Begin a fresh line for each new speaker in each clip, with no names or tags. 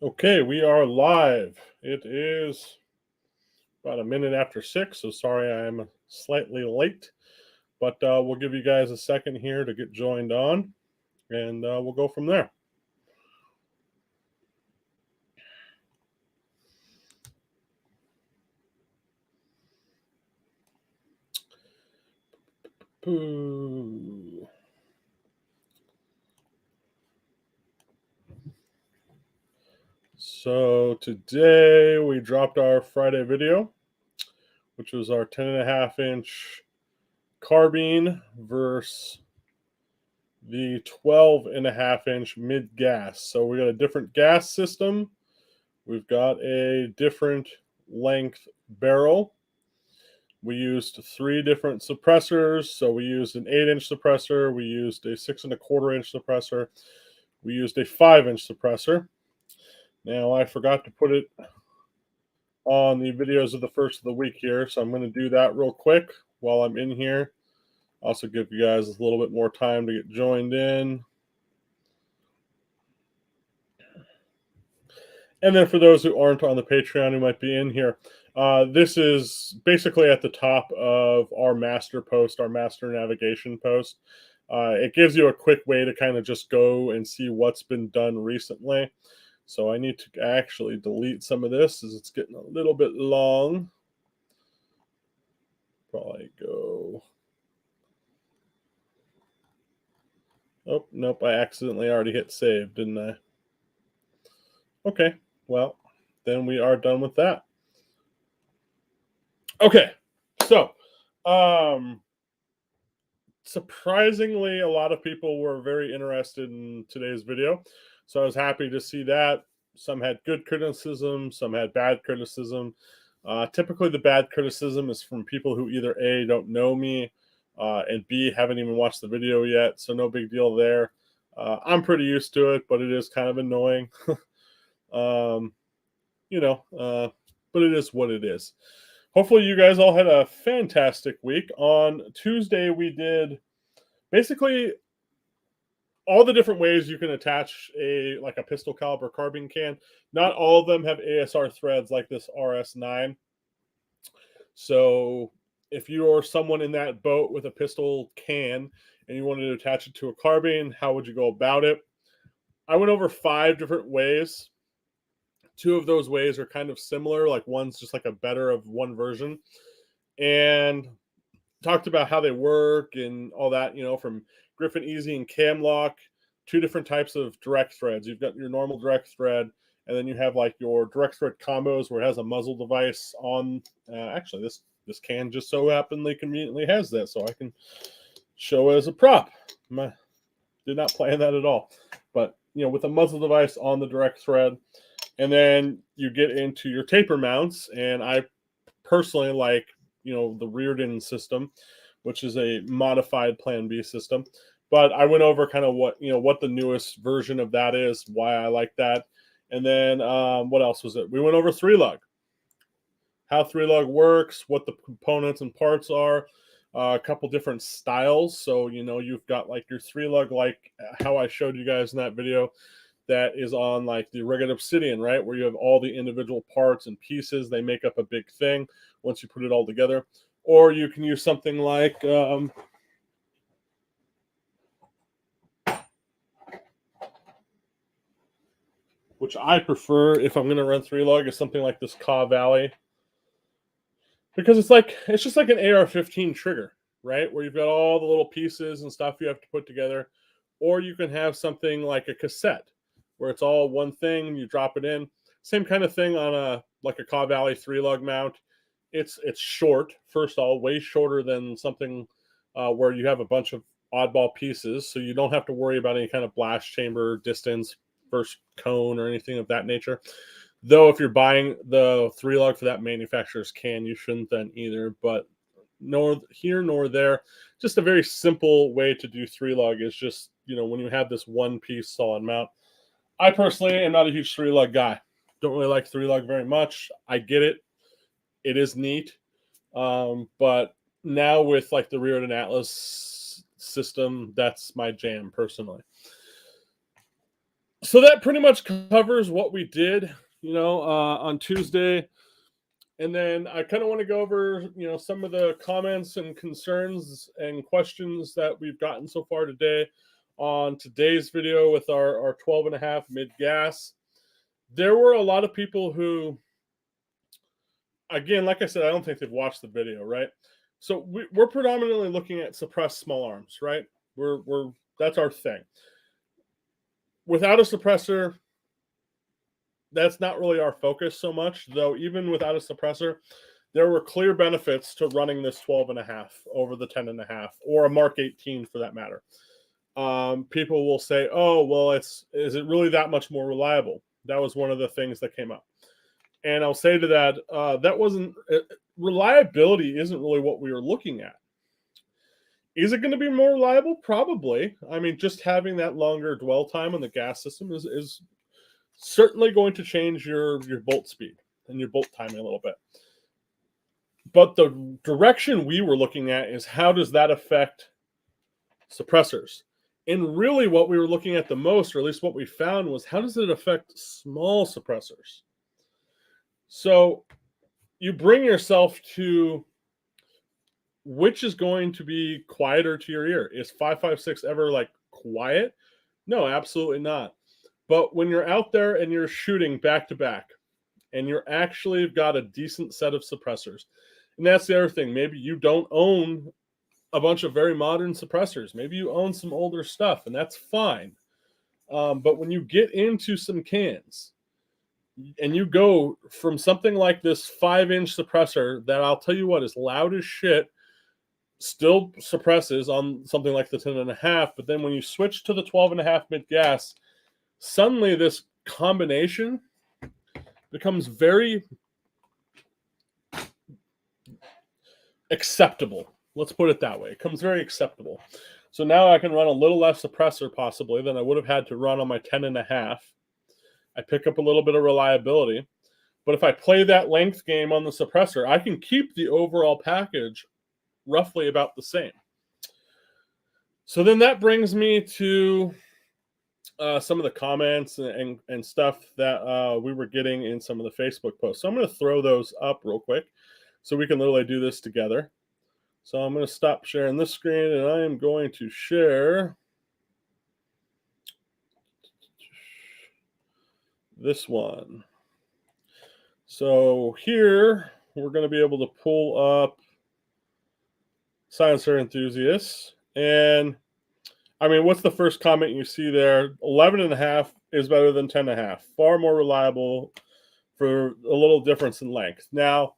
Okay, we are live. It is about a minute after 6, so sorry I'm slightly late, but we'll give you guys a second here to get joined on, and we'll go from there. Pooh. So today we dropped our Friday video, which was our 10.5-inch carbine versus the 12.5-inch mid gas. So we got a different gas system. We've got a different length barrel. We used 3 different suppressors. So we used an 8-inch suppressor, we used a 6.25-inch suppressor, we used a 5-inch suppressor. Now I forgot to put it on the videos of the first of the week here, so I'm going to do that real quick while I'm in here. Also give you guys a little bit more time to get joined in. And then for those who aren't on the Patreon who might be in here, this is basically at the top of our master post, our master navigation post. It gives you a quick way to kind of just go and see what's been done recently. So I need to actually delete some of this as it's getting a little bit long. Probably go. Oh, nope, I accidentally already hit save, didn't I? Okay, well, then we are done with that. Okay, so surprisingly, a lot of people were very interested in today's video, so I was happy to see that. Some had good criticism, some had bad criticism. Typically, the bad criticism is from people who either A, don't know me, and B, haven't even watched the video yet, so no big deal there. I'm pretty used to it, but it is kind of annoying. But it is what it is. Hopefully you guys all had a fantastic week. On Tuesday, we did basically all the different ways you can attach a pistol caliber carbine can. Not all of them have ASR threads like this RS9. So if you're someone in that boat with a pistol can and you wanted to attach it to a carbine, how would you go about it? I went over 5 different ways. 2 of those ways are kind of similar, like one's just like a better of one version, and talked about how they work and all that, from Griffin Easy and Camlock, 2 different types of direct threads. You've got your normal direct thread, and then you have like your direct thread combos where it has a muzzle device on. Actually, this can just so happenly conveniently has that, so I can show as a prop. Did not plan that at all, but with a muzzle device on the direct thread. And then you get into your taper mounts, and I personally like, the Reardon system, which is a modified Plan B system. But I went over kind of what the newest version of that is, why I like that. And then what else was it? We went over 3-lug, how 3-lug works, what the components and parts are, a couple different styles. So, you've got like your 3-lug, like how I showed you guys in that video, that is on like the Rugged Obsidian, right? Where you have all the individual parts and pieces. They make up a big thing once you put it all together. Or you can use something like which I prefer if I'm going to run 3-lug, is something like this Kaw Valley. Because it's just like an AR-15 trigger, right? Where you've got all the little pieces and stuff you have to put together. Or you can have something like a cassette, where it's all one thing, you drop it in. Same kind of thing on a Kaw Valley 3-lug mount. It's short, first of all, way shorter than something where you have a bunch of oddball pieces, so you don't have to worry about any kind of blast chamber distance, first cone, or anything of that nature. Though if you're buying the 3-lug for that manufacturer's can, you shouldn't then either. But nor here nor there. Just a very simple way to do 3-lug is just, when you have this one piece solid mount. I personally am not a huge 3-lug guy. Don't really like 3-lug very much. I get it. It is neat. But now with like the Reardon Atlas system, that's my jam personally. So that pretty much covers what we did, on Tuesday. And then I kind of want to go over, some of the comments and concerns and questions that we've gotten so far today on today's video with our 12 and a half mid gas. There were a lot of people who, again, like I said, I don't think they've watched the video, right? So we're predominantly looking at suppressed small arms, right? We're that's our thing. Without a suppressor, that's not really our focus so much, though. Even without a suppressor, there were clear benefits to running this 12 and a half over the 10 and a half, or a Mark 18 for that matter. People will say, oh, well, is it really that much more reliable? That was one of the things that came up. And I'll say to that, that wasn't, reliability isn't really what we were looking at. Is it going to be more reliable? Probably. I mean, just having that longer dwell time on the gas system is certainly going to change your bolt speed and your bolt timing a little bit. But the direction we were looking at is, how does that affect suppressors? And really what we were looking at the most, or at least what we found, was how does it affect small suppressors? So you bring yourself to which is going to be quieter to your ear. Is 556 ever like quiet? No, absolutely not. But when you're out there and you're shooting back to back, and you're actually got a decent set of suppressors, and that's the other thing. Maybe you don't own a bunch of very modern suppressors. Maybe you own some older stuff, and that's fine. But when you get into some cans, and you go from something like this 5-inch suppressor that, I'll tell you what, is loud as shit, still suppresses on something like the 10 and a half, but then when you switch to the 12 and a half mid gas, suddenly this combination becomes very acceptable. Let's put it that way. It becomes very acceptable. So now I can run a little less suppressor possibly than I would have had to run on my 10 and a half. I pick up a little bit of reliability. But if I play that length game on the suppressor, I can keep the overall package roughly about the same. So then that brings me to some of the comments and stuff that we were getting in some of the Facebook posts. So I'm going to throw those up real quick so we can literally do this together. So I'm going to stop sharing this screen, and I am going to share this one. So here we're going to be able to pull up Silencer Enthusiasts. And I mean, what's the first comment you see there? 11 and a half is better than 10 and a half. Far more reliable for a little difference in length. Now,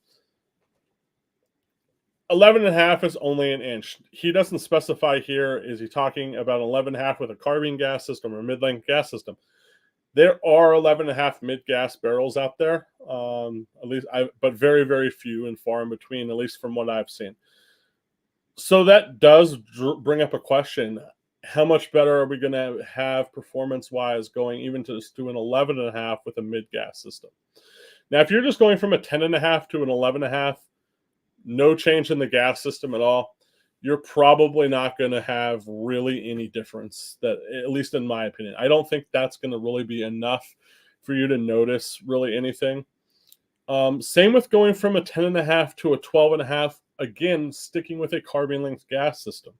11 and a half is only an inch. He doesn't specify here, is he talking about 11 and a half with a carbine gas system or mid-length gas system? There are 11 and a half mid-gas barrels out there, at least, but very, very few and far in between, at least from what I've seen. So that does bring up a question. How much better are we going to have performance-wise going even to an 11 and a half with a mid-gas system? Now, if you're just going from a 10 and a half to an 11 and a half, no change in the gas system at all, you're probably not going to have really any difference, that, at least in my opinion. I don't think that's going to really be enough for you to notice really anything. Same with going from a 10 and a half to a 12 and a half, again, sticking with a carbine length gas system.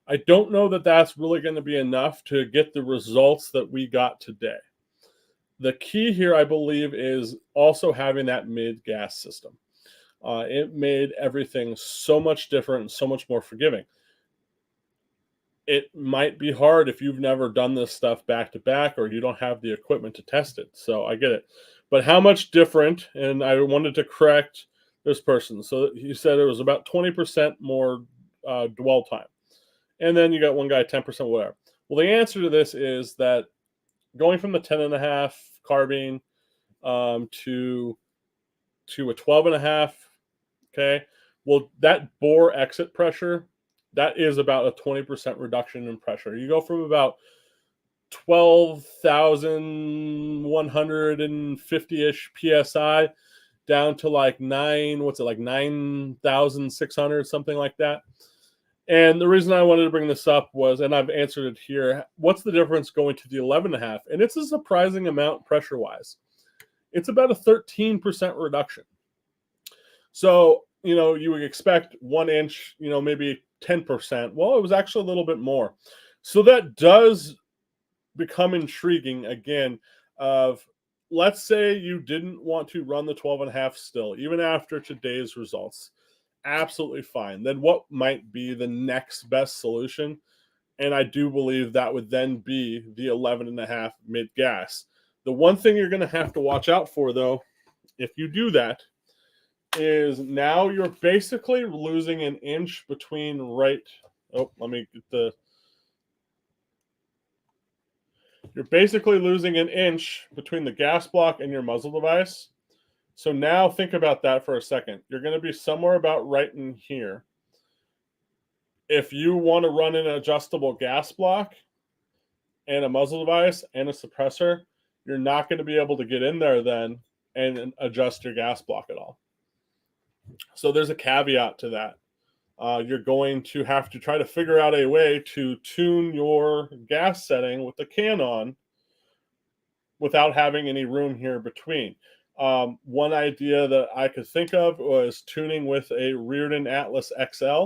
I don't know that that's really going to be enough to get the results that we got today. The key here, I believe, is also having that mid gas system. It made everything so much different, so much more forgiving. It might be hard if you've never done this stuff back to back, or you don't have the equipment to test it. So I get it. But how much different? And I wanted to correct this person. So he said it was about 20% more dwell time. And then you got one guy, 10%, whatever. Well, the answer to this is that going from the 10 and a half carbine to a 12 and a half, okay, well, that bore exit pressure, that is about a 20% reduction in pressure. You go from about 12,150-ish PSI down to like 9,600, something like that. And the reason I wanted to bring this up was, and I've answered it here, what's the difference going to the 11.5? And it's a surprising amount pressure-wise. It's about a 13% reduction. So, you would expect 1 inch, maybe 10%. Well, it was actually a little bit more. So that does become intriguing again of, let's say you didn't want to run the 12.5 still, even after today's results. Absolutely fine. Then what might be the next best solution? And I do believe that would then be the 11.5 mid gas. The one thing you're going to have to watch out for, though, if you do that, is now you're basically losing an inch between you're basically losing an inch between the gas block and your muzzle device. So now think about that for a second. You're going to be somewhere about right in here. If you want to run an adjustable gas block and a muzzle device and a suppressor, you're not going to be able to get in there then and adjust your gas block at all. So there's a caveat to that. You're going to have to try to figure out a way to tune your gas setting with the can on without having any room here between. One idea that I could think of was tuning with a Reardon Atlas XL,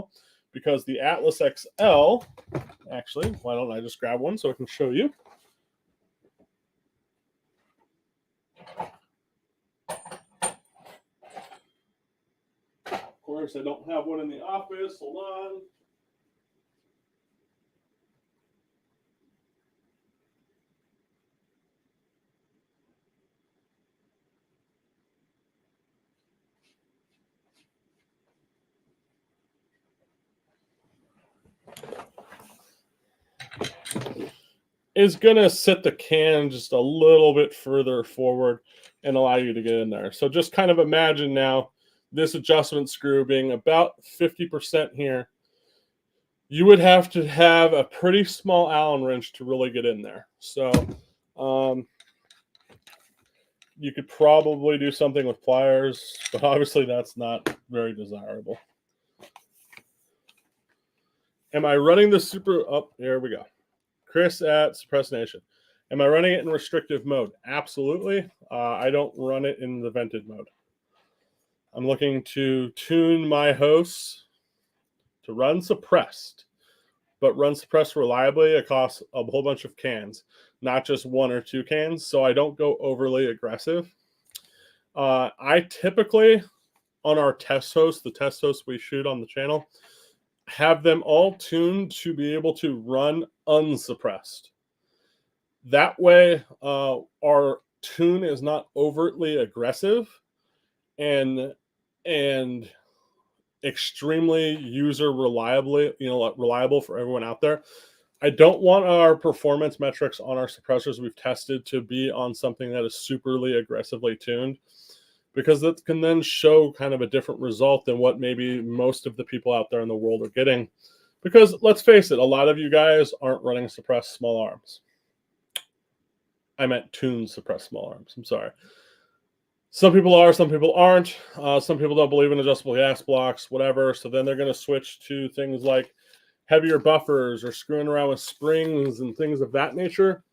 because the Atlas XL, actually, why don't I just grab one so I can show you? Of course, I don't have one in the office. Hold on. Is going to set the can just a little bit further forward and allow you to get in there. So just kind of imagine now this adjustment screw being about 50% here. You would have to have a pretty small Allen wrench to really get in there. So you could probably do something with pliers, but obviously that's not very desirable. Am I running the there we go. Chris at Suppress Nation. Am I running it in restrictive mode? Absolutely. I don't run it in the vented mode. I'm looking to tune my hosts to run suppressed, but run suppressed reliably across a whole bunch of cans, not just 1 or 2 cans, so I don't go overly aggressive. I typically, on our test hosts, the test hosts we shoot on the channel, have them all tuned to be able to run unsuppressed. That way, our tune is not overtly aggressive and extremely reliable for everyone out there. I don't want our performance metrics on our suppressors we've tested to be on something that is superly aggressively tuned, because that can then show kind of a different result than what maybe most of the people out there in the world are getting. Because let's face it, a lot of you guys aren't running suppressed small arms. I meant tuned suppressed small arms. I'm sorry. Some people are, some people aren't. Some people don't believe in adjustable gas blocks, whatever. So then they're going to switch to things like heavier buffers or screwing around with springs and things of that nature.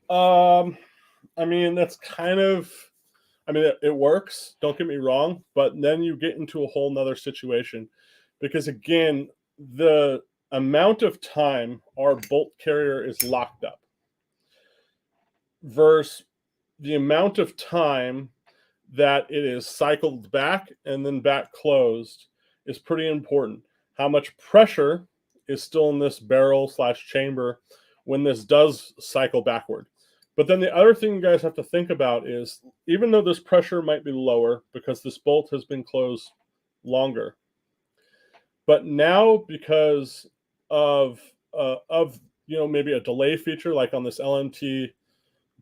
I mean, that's kind of, it works. Don't get me wrong. But then you get into a whole nother situation. Because again, the amount of time our bolt carrier is locked up versus the amount of time that it is cycled back and then back closed is pretty important. How much pressure is still in this barrel/chamber when this does cycle backward. But then the other thing you guys have to think about is, even though this pressure might be lower because this bolt has been closed longer, but now because of maybe a delay feature like on this LMT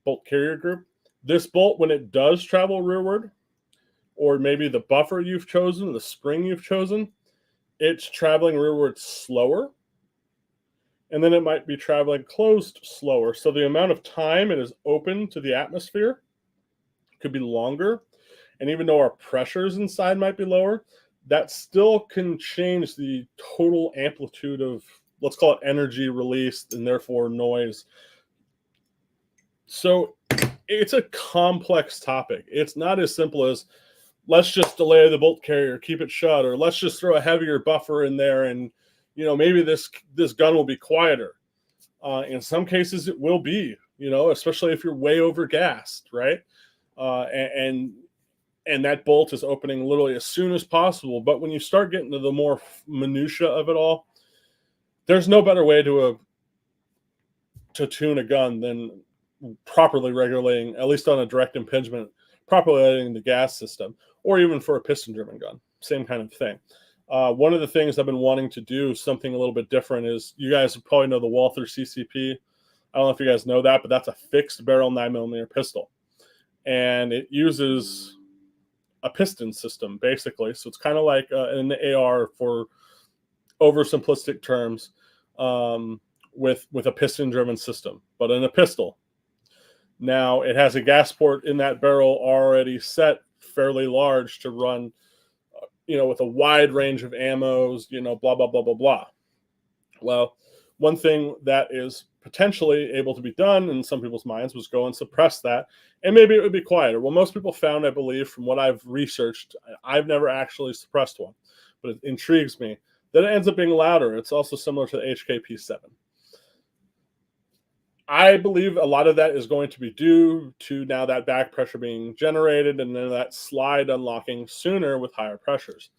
bolt carrier group, this bolt, when it does travel rearward, or maybe the buffer you've chosen, the spring you've chosen, it's traveling rearward slower, and then it might be traveling closed slower. So the amount of time it is open to the atmosphere could be longer. And even though our pressures inside might be lower, that still can change the total amplitude of, let's call it, energy released and therefore noise. So it's a complex topic. It's not as simple as let's just delay the bolt carrier, keep it shut, or let's just throw a heavier buffer in there, and maybe this gun will be quieter. In some cases, it will be, especially if you're way over gassed, right? And that bolt is opening literally as soon as possible. But when you start getting to the more minutia of it all, there's no better way to tune a gun than properly regulating, at least on a direct impingement, properly regulating the gas system, or even for a piston-driven gun, same kind of thing. One of the things I've been wanting to do, something a little bit different, is you guys probably know the Walther CCP. I don't know if you guys know that, but that's a fixed barrel 9mm pistol. And it uses a piston system, basically. So it's kind of like an AR for oversimplistic terms, with a piston-driven system, but in a pistol. Now, it has a gas port in that barrel already set fairly large to run, with a wide range of ammos, blah, blah, blah, blah, blah. Well, one thing that is potentially able to be done in some people's minds was go and suppress that, and maybe it would be quieter. Well, most people found, I believe, from what I've researched, I've never actually suppressed one, but it intrigues me that it ends up being louder. It's also similar to the HKP7. I believe a lot of that is going to be due to now that back pressure being generated and then that slide unlocking sooner with higher pressures.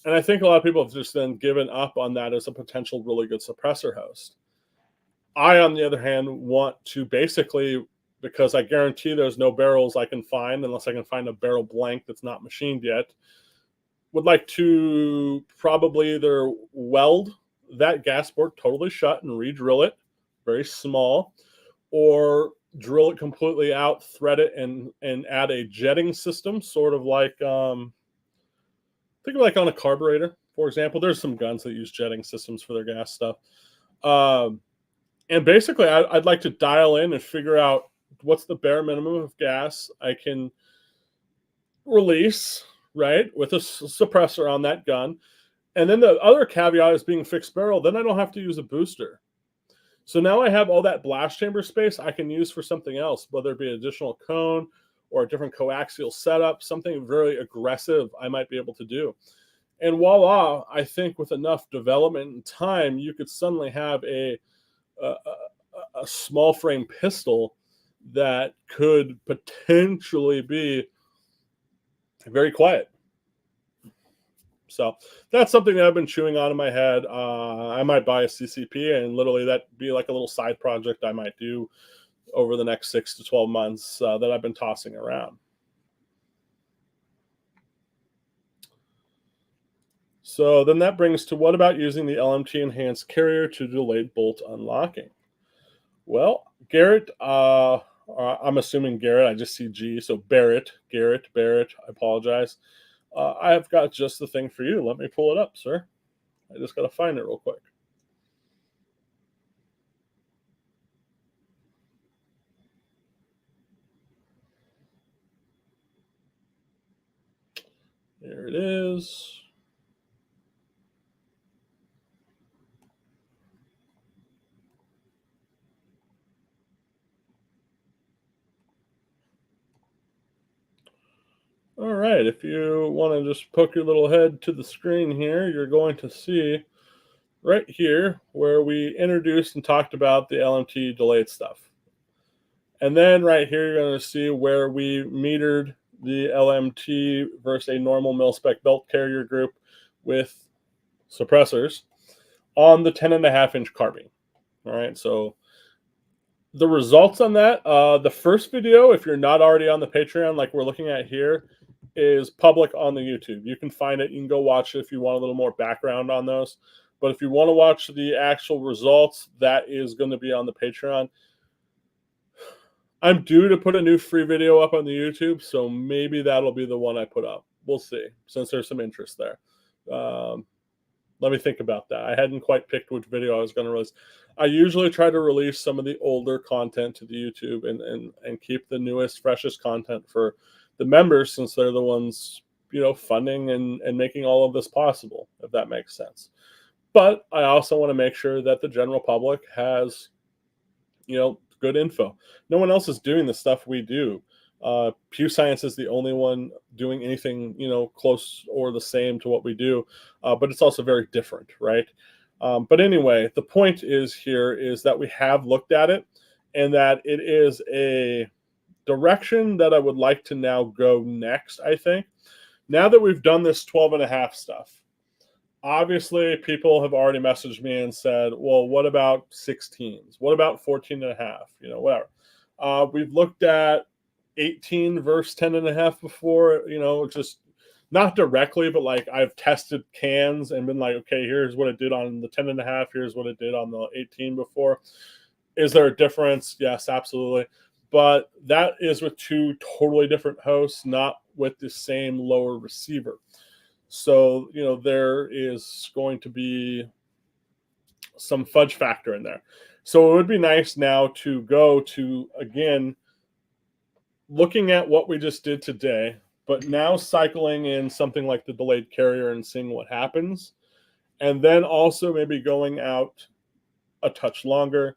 And I think a lot of people have just then given up on that as a potential really good suppressor host. I, on the other hand, want to basically, because I guarantee there's no barrels I can find unless I can find a barrel blank that's not machined yet, would like to probably either weld that gas port totally shut and re-drill it, very small, or drill it completely out, thread it, and add a jetting system, sort of like, think of like on a carburetor, for example. There's some guns that use jetting systems for their gas stuff. And basically, I'd like to dial in and figure out what's the bare minimum of gas I can release, right, with a suppressor on that gun. And then the other caveat is being fixed barrel. Then I don't have to use a booster. So now I have all that blast chamber space I can use for something else, whether it be an additional cone or a different coaxial setup, something very aggressive I might be able to do. And voila, I think with enough development and time, you could suddenly have a small frame pistol that could potentially be very quiet. So that's something that I've been chewing on in my head. I might buy a CCP, and literally that'd be like a little side project I might do over the next 6 to 12 months that I've been tossing around. So then that brings to, what about using the LMT enhanced carrier to delayed bolt unlocking? Well, Garrett, I'm assuming Garrett, I just see G, so Garrett, I apologize. I've got just the thing for you. Let me pull it up, sir. I just got to find it real quick. There it is. All right, if you want to just poke your little head to the screen here, you're going to see right here where we introduced and talked about the LMT delayed stuff. And then right here, you're going to see where we metered the LMT versus a normal mil-spec belt carrier group with suppressors on the 10.5-inch carbine. All right, so the results on that, the first video, if you're not already on the Patreon like we're looking at here, is public on the YouTube. You can find it. You can go watch it if you want a little more background on those. But if you want to watch the actual results, that is going to be on the Patreon. I'm due to put a new free video up on the YouTube, so maybe that'll be the one I put up. We'll see, since there's some interest there. Let me think about that. I hadn't quite picked which video I was going to release. I usually try to release some of the older content to the YouTube and keep the newest, freshest content for the members, since they're the ones funding and making all of this possible, if that makes sense. But I also want to make sure that the general public has, good info. No one else is doing the stuff we do. Pew Science is the only one doing anything, close or the same to what we do, but it's also very different, right? But anyway, the point is that we have looked at it, and that it is a direction that I would like to now go next, I think. Now that we've done this 12 and a half stuff, obviously people have already messaged me and said, well, what about 16s? What about 14 and a half? Whatever. We've looked at 18 versus 10 and a half before, just not directly, but like I've tested cans and been like, okay, here's what it did on the 10 and a half. Here's what it did on the 18 before. Is there a difference? Yes, absolutely. But that is with two totally different hosts, not with the same lower receiver. So, there is going to be some fudge factor in there. So it would be nice now to go to, again, looking at what we just did today, but now cycling in something like the delayed carrier and seeing what happens. And then also maybe going out a touch longer.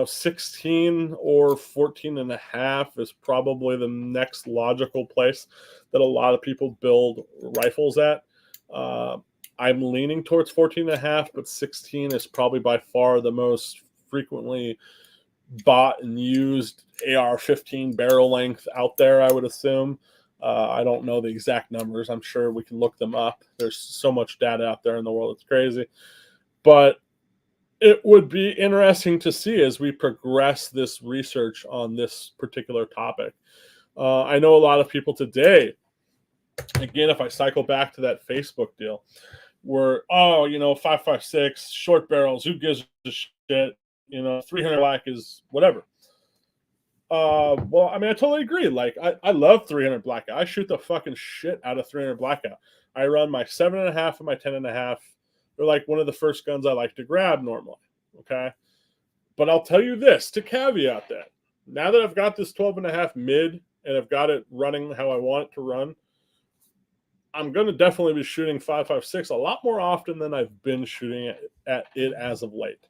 16 or 14 and a half is probably the next logical place that a lot of people build rifles at. I'm leaning towards 14 and a half, but 16 is probably by far the most frequently bought and used AR-15 barrel length out there, I would assume. I don't know the exact numbers. I'm sure we can look them up. There's so much data out there in the world. It's crazy. But it would be interesting to see as we progress this research on this particular topic. I know a lot of people today, again, if I cycle back to that Facebook deal, were, 5.56 short barrels, who gives a shit? 300 black is whatever. Well, I mean, I totally agree. Like, I love 300 blackout. I shoot the fucking shit out of 300 blackout. I run my 7.5 and my 10.5. They're like one of the first guns I like to grab normally. Okay. But I'll tell you this to caveat that. Now that I've got this 12.5 mid and I've got it running how I want it to run, I'm going to definitely be shooting 5.56 a lot more often than I've been shooting at it as of late.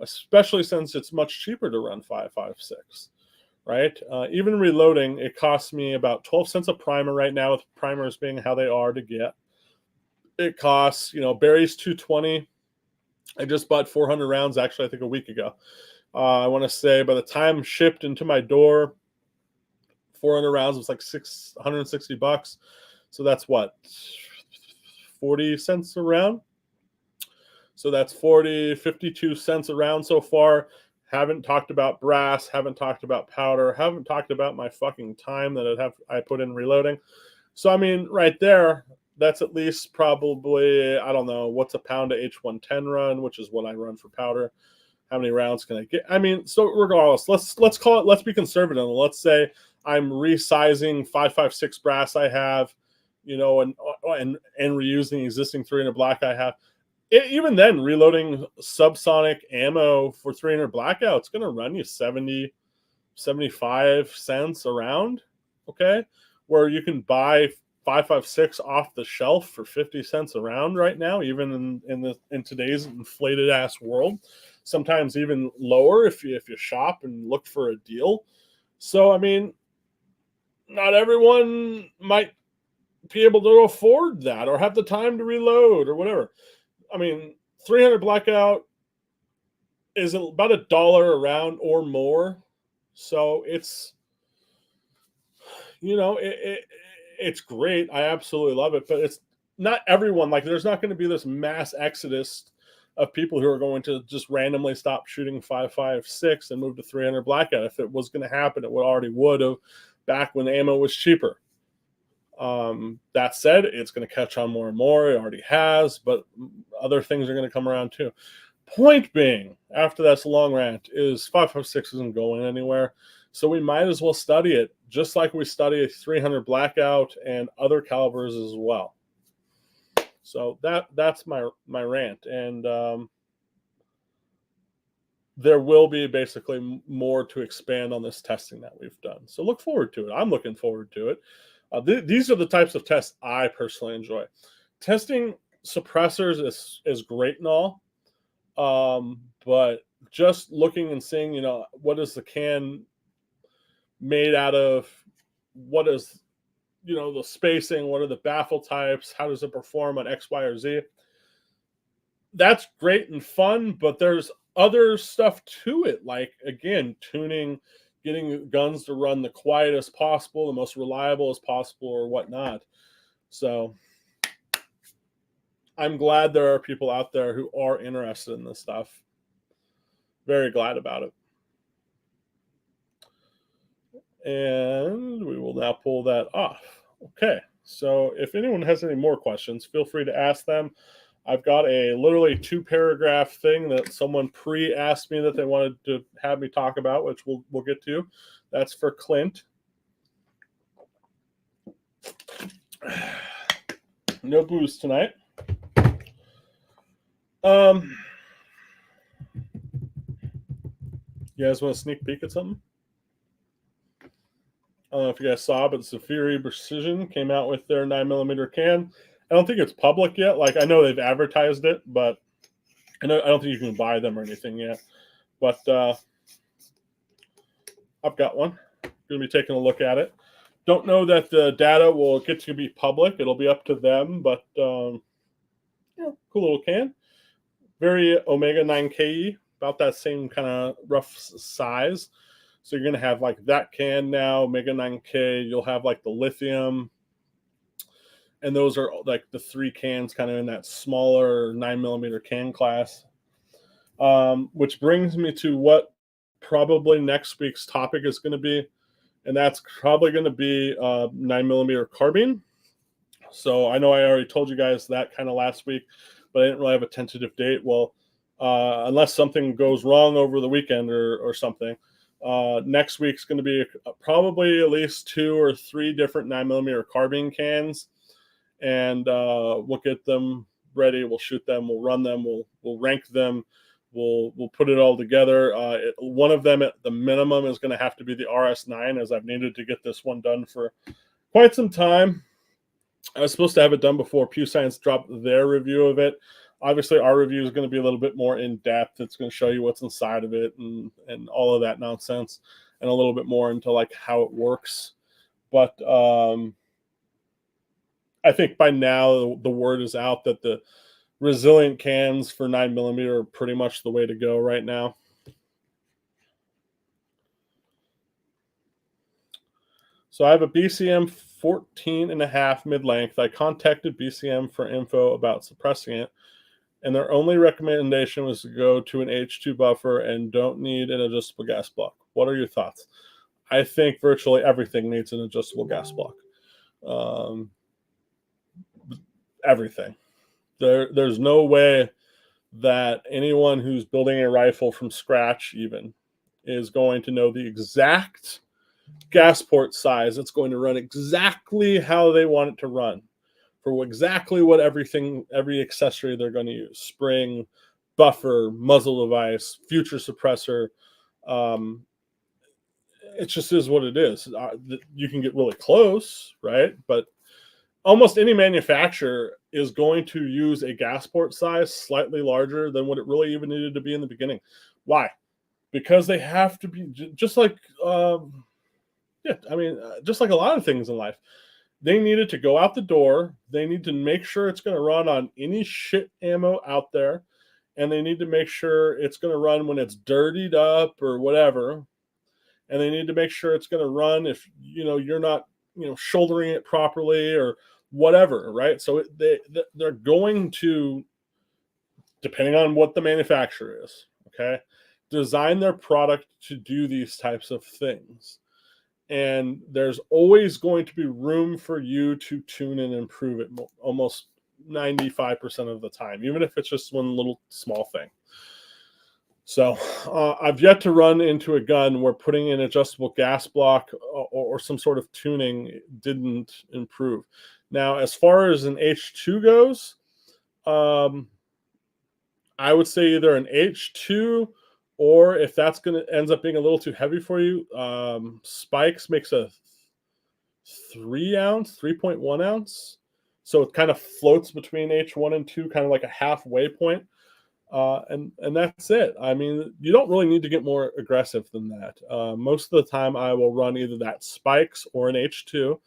Especially since it's much cheaper to run 5.56. Right? Even reloading, it costs me about 12 cents a primer right now, with primers being how they are to get. It costs, Barry's 220. I just bought 400 rounds, actually, I think a week ago. I want to say by the time shipped into my door, 400 rounds was like $660. So that's what, 40 cents a round? So that's 52 cents a round so far. Haven't talked about brass, haven't talked about powder, haven't talked about my fucking time that I put in reloading. So, I mean, right there, that's at least probably, I don't know, what's a pound of H110 run, which is what I run for powder. How many rounds can I get? I mean, so regardless, let's call it, let's be conservative. Let's say I'm resizing 5.56 brass I have, and reusing existing 300 black I have. Even then, reloading subsonic ammo for 300 blackout, it's going to run you 70, 75 cents a round, okay? Where you can buy 5.56 off the shelf for 50 cents a round right now, even in today's inflated ass world. Sometimes even lower if you shop and look for a deal. So, I mean, not everyone might be able to afford that or have the time to reload or whatever. I mean, 300 blackout is about $1 a round or more. So it's, it's great. I absolutely love it, but it's not everyone. Like, there's not going to be this mass exodus of people who are going to just randomly stop shooting 5.56 and move to 300 blackout. If it was going to happen, it would have back when ammo was cheaper. That said, it's going to catch on more and more. It already has, but other things are going to come around too. Point being, after that's a long rant, is 5.56 isn't going anywhere. So we might as well study it, just like we study a 300 blackout and other calibers as well. So that's my rant, and there will be basically more to expand on this testing that we've done. So look forward to it. I'm looking forward to it. These are the types of tests I personally enjoy. Testing suppressors is great and all, but just looking and seeing, what is the can made out of, what is, the spacing, what are the baffle types, how does it perform on X, Y, or Z. That's great and fun, but there's other stuff to it, like, again, tuning, getting guns to run the quietest possible, the most reliable as possible, or whatnot. So I'm glad there are people out there who are interested in this stuff. Very glad about it. And we will now pull that off. Okay, so if anyone has any more questions, feel free to ask them. I've got a literally 2-paragraph thing that someone pre-asked me that they wanted to have me talk about, which we'll get to. That's for Clint. No booze tonight. You guys want a sneak peek at something? I don't know if you guys saw, but Zafiri Precision came out with their 9mm can. I don't think it's public yet. Like, I know they've advertised it, but I don't think you can buy them or anything yet. But I've got one. Going to be taking a look at it. Don't know that the data will get to be public. It'll be up to them, but cool little can. Very Omega 9KE, about that same kind of rough size. So you're going to have like that can now, Omega 9K. You'll have like the lithium. And those are like the 3 cans kind of in that smaller 9mm can class. Which brings me to what probably next week's topic is going to be. And that's probably going to be 9mm carbine. So I know I already told you guys that kind of last week, but I didn't really have a tentative date. Well, unless something goes wrong over the weekend or something, next week's going to be probably at least 2 or 3 different 9mm carbine cans. And we'll get them ready. We'll shoot them. We'll run them. We'll rank them. We'll put it all together. One of them at the minimum is going to have to be the RS9, as I've needed to get this one done for quite some time. I was supposed to have it done before Pew Science dropped their review of it. Obviously, our review is going to be a little bit more in depth. It's going to show you what's inside of it and all of that nonsense, and a little bit more into like how it works. But I think by now the word is out that the resilient cans for 9mm are pretty much the way to go right now. So I have a BCM 14.5 mid-length. I contacted BCM for info about suppressing it, and their only recommendation was to go to an H2 buffer and don't need an adjustable gas block. What are your thoughts? I think virtually everything needs an adjustable gas block. Everything. There's no way that anyone who's building a rifle from scratch even is going to know the exact gas port size it's going to run exactly how they want it to run for exactly what every accessory they're going to use: spring, buffer, muzzle device, future suppressor. It just is what it is. You can get really close, right? But almost any manufacturer is going to use a gas port size slightly larger than what it really even needed to be in the beginning. Why? Because they have to be just like, just like a lot of things in life. They needed to go out the door. They need to make sure it's going to run on any shit ammo out there. And they need to make sure it's going to run when it's dirtied up or whatever. And they need to make sure it's going to run if, you're not, shouldering it properly or whatever, right? So they're going to, depending on what the manufacturer is, okay, design their product to do these types of things. And there's always going to be room for you to tune and improve it almost 95% of the time, even if it's just one little small thing. So I've yet to run into a gun where putting in adjustable gas block or some sort of tuning didn't improve. Now, as far as an H2 goes, I would say either an H2, or if that's ends up being a little too heavy for you, Spikes makes a 3 ounce, 3.1 ounce. So it kind of floats between H1 and 2, kind of like a halfway point. And that's it. I mean, you don't really need to get more aggressive than that. Most of the time, I will run either that spikes or an H2.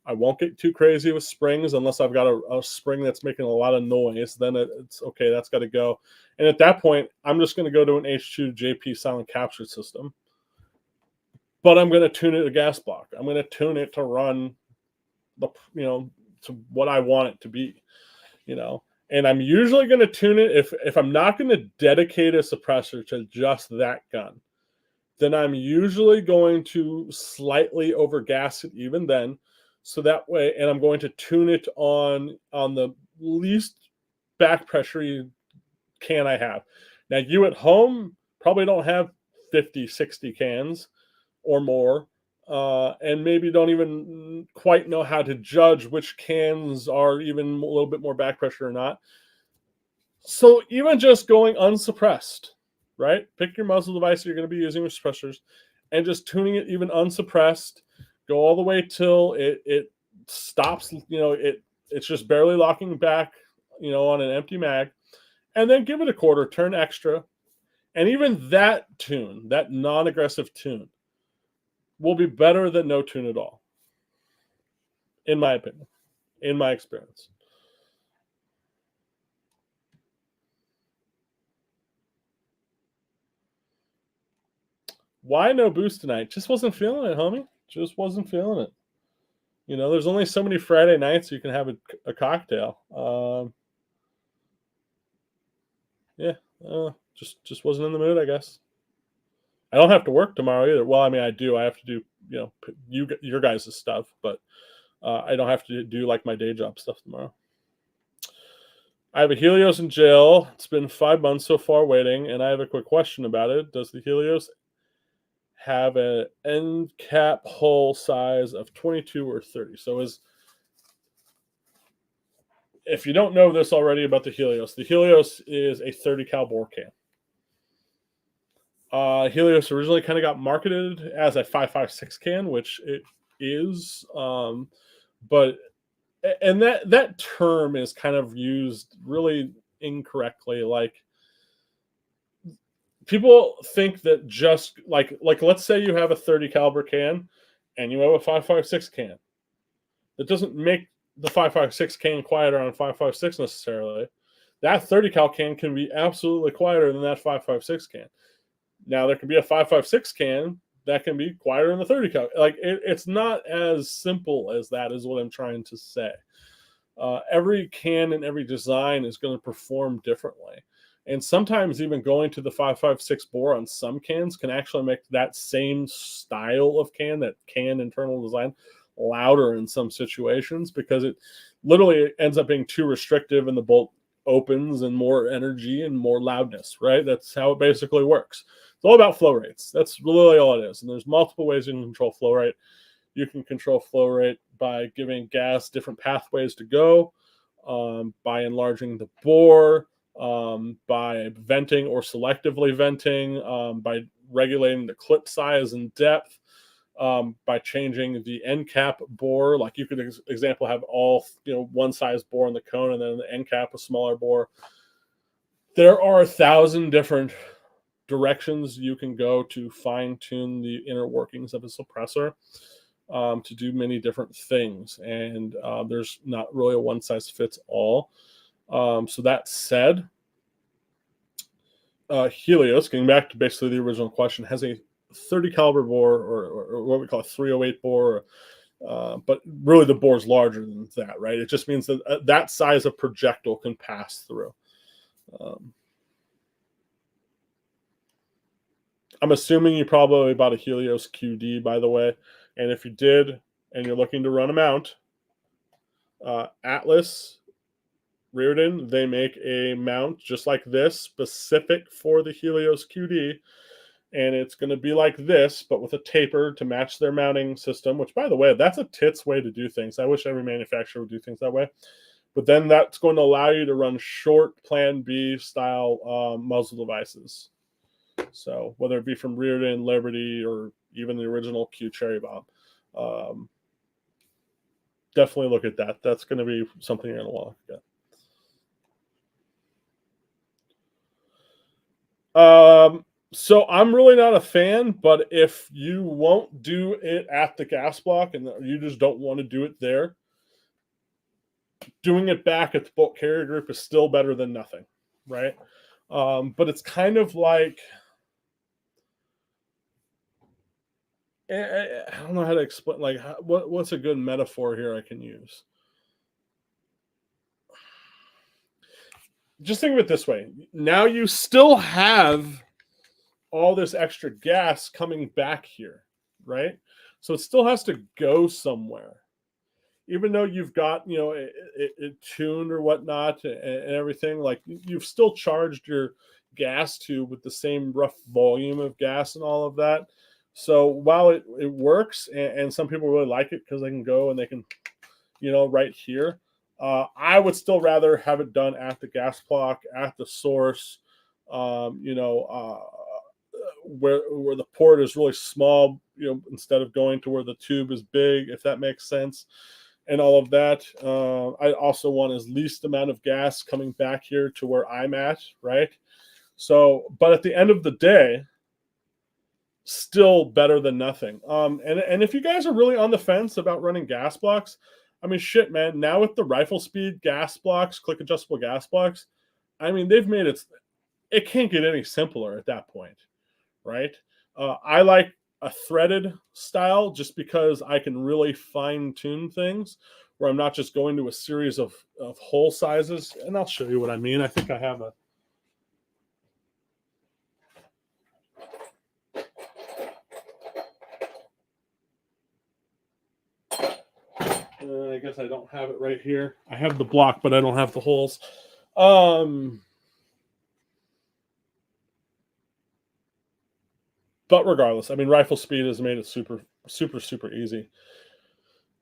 I won't get too crazy with springs unless I've got a spring that's making a lot of noise. Then it's okay. That's got to go. And at that point, I'm just going to go to an H2 JP silent capture system. But I'm going to tune it to gas block. I'm going to tune it to run to what I want it to be. And I'm usually going to tune it if I'm not going to dedicate a suppressor to just that gun, then I'm usually going to slightly overgas it even then. So that way, and I'm going to tune it on the least back pressure can I have. Now, you at home probably don't have 50, 60 cans or more, and maybe don't even quite know how to judge which cans are even a little bit more back pressure or not. So even just going unsuppressed, right? Pick your muzzle device you're going to be using with suppressors, and just tuning it even unsuppressed. Go all the way till it stops. It's just barely locking back, on an empty mag, and then give it a quarter turn extra, and even that tune, that non-aggressive tune, will be better than no tune at all, in my opinion, in my experience. Why no boost tonight? Just wasn't feeling it, homie. Just wasn't feeling it. There's only so many Friday nights you can have a cocktail. Yeah, just wasn't in the mood, I guess. I don't have to work tomorrow either. Well, I mean, I do. I have to do, your guys' stuff, but I don't have to do like my day job stuff tomorrow. I have a Helios in jail. It's been 5 months so far waiting, and I have a quick question about it. Does the Helios have an end cap hole size of 22 or 30? So if you don't know this already about the Helios is a 30 cal bore can. Helios originally kind of got marketed as a 5.56 can, which it is, but that term is kind of used really incorrectly. Like, people think that just like let's say you have a 30 caliber can and you have a 5.56 can. That doesn't make the 5.56 can quieter on 5.56 necessarily. That 30 cal can be absolutely quieter than that 5.56 can. Now, there can be a 5.56 can that can be quieter than the 30 cal. Like, it's not as simple as that, is what I'm trying to say. Every can and every design is going to perform differently. And sometimes even going to the 5.56 bore on some cans can actually make that same style of can, that can internal design, louder in some situations, because it literally ends up being too restrictive and the bolt opens and more energy and more loudness, right? That's how it basically works. It's all about flow rates. That's really all it is. And there's multiple ways you can control flow rate. You can control flow rate by giving gas different pathways to go, by enlarging the bore, by venting or selectively venting, by regulating the clip size and depth, by changing the end cap bore. Like, you could, example, have all one size bore in the cone and then the end cap a smaller bore. There are 1,000 different directions you can go to fine tune the inner workings of a suppressor, to do many different things, and there's not really a one size fits all. So that said, Helios, getting back to basically the original question, has a 30 caliber bore, or what we call a 308 bore, but really the bore is larger than that, right? It just means that that size of projectile can pass through. I'm assuming you probably bought a Helios QD, by the way, and if you did and you're looking to run a mount, Atlas, Reardon, they make a mount just like this, specific for the Helios QD, and it's going to be like this, but with a taper to match their mounting system, which, by the way, that's a tits way to do things. I wish every manufacturer would do things that way. But then that's going to allow you to run short Plan B style muzzle devices. So whether it be from Reardon, Liberty, or even the original Q Cherry Bomb. definitely look at that. That's going to be something you're going to want to look at. So I'm really not a fan, but if you won't do it at the gas block and you just don't want to do it there, doing it back at the bulk carrier group is still better than nothing, right? But it's kind of like, I don't know how to explain. Like, what's a good metaphor here I can use? Just think of it this way: now you still have all this extra gas coming back here, right? So it still has to go somewhere, even though you've got it tuned or whatnot and everything. Like you've still charged your gas tube with the same rough volume of gas and all of that. So while it works, and some people really like it because they can go and they can, right here. I would still rather have it done at the gas block, at the source, where the port is really small, instead of going to where the tube is big, if that makes sense, and all of that. I also want as least amount of gas coming back here to where I'm at, right? So, but at the end of the day, still better than nothing. And if you guys are really on the fence about running gas blocks, I mean, shit, man. Now with the rifle speed gas blocks, click adjustable gas blocks, I mean, they've made it. It can't get any simpler at that point, right? I like a threaded style just because I can really fine tune things where I'm not just going to a series of hole sizes. And I'll show you what I mean. I think I have a. I guess I don't have it right here. I have the block, but I don't have the holes. But regardless, I mean, rifle speed has made it super, super, super easy.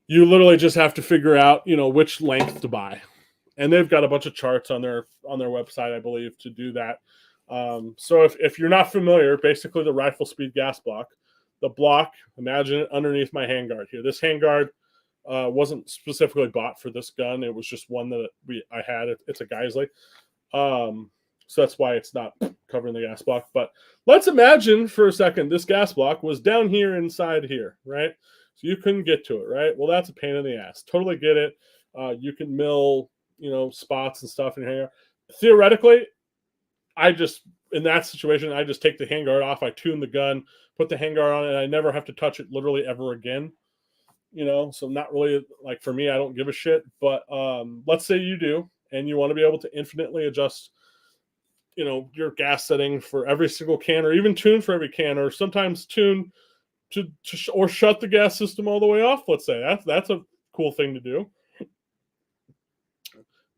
You literally just have to figure out, which length to buy, and they've got a bunch of charts on their website, I believe, to do that. So if you're not familiar, basically the rifle speed gas block, the block, imagine it underneath my handguard here. This handguard wasn't specifically bought for this gun. It was just one that I had. It's a Geisley. So that's why it's not covering the gas block. But let's imagine for a second this gas block was down here inside here, right? So you couldn't get to it, right? Well, that's a pain in the ass. Totally get it. You can mill, spots and stuff in here. Theoretically, in that situation, I just take the handguard off. I tune the gun, put the handguard on, and I never have to touch it literally ever again. So not really, like, for me, I don't give a shit. But let's say you do, and you want to be able to infinitely adjust your gas setting for every single can, or even tune for every can, or sometimes tune or shut the gas system all the way off. Let's say that's a cool thing to do.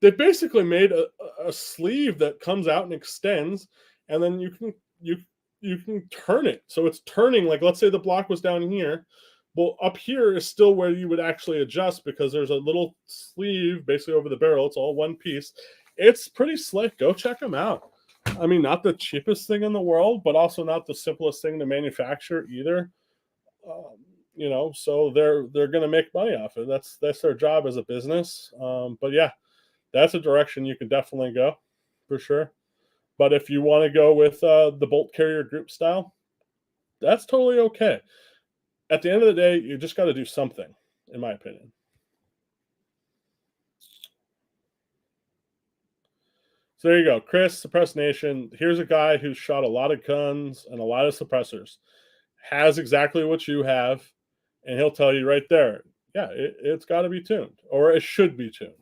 They basically made a sleeve that comes out and extends, and then you can turn it so it's turning. Like, let's say the block was down here. Well, up here is still where you would actually adjust, because there's a little sleeve basically over the barrel. It's all one piece. It's pretty slick. Go check them out. I mean, not the cheapest thing in the world, but also not the simplest thing to manufacture either. So they're going to make money off it. That's their job as a business. But yeah, that's a direction you can definitely go for sure. But if you want to go with the bolt carrier group style, that's totally okay. At the end of the day, you just got to do something, in my opinion. So there you go, Chris, Suppress Nation. Here's a guy who's shot a lot of guns and a lot of suppressors, has exactly what you have, and he'll tell you right there, yeah, it's got to be tuned, or it should be tuned.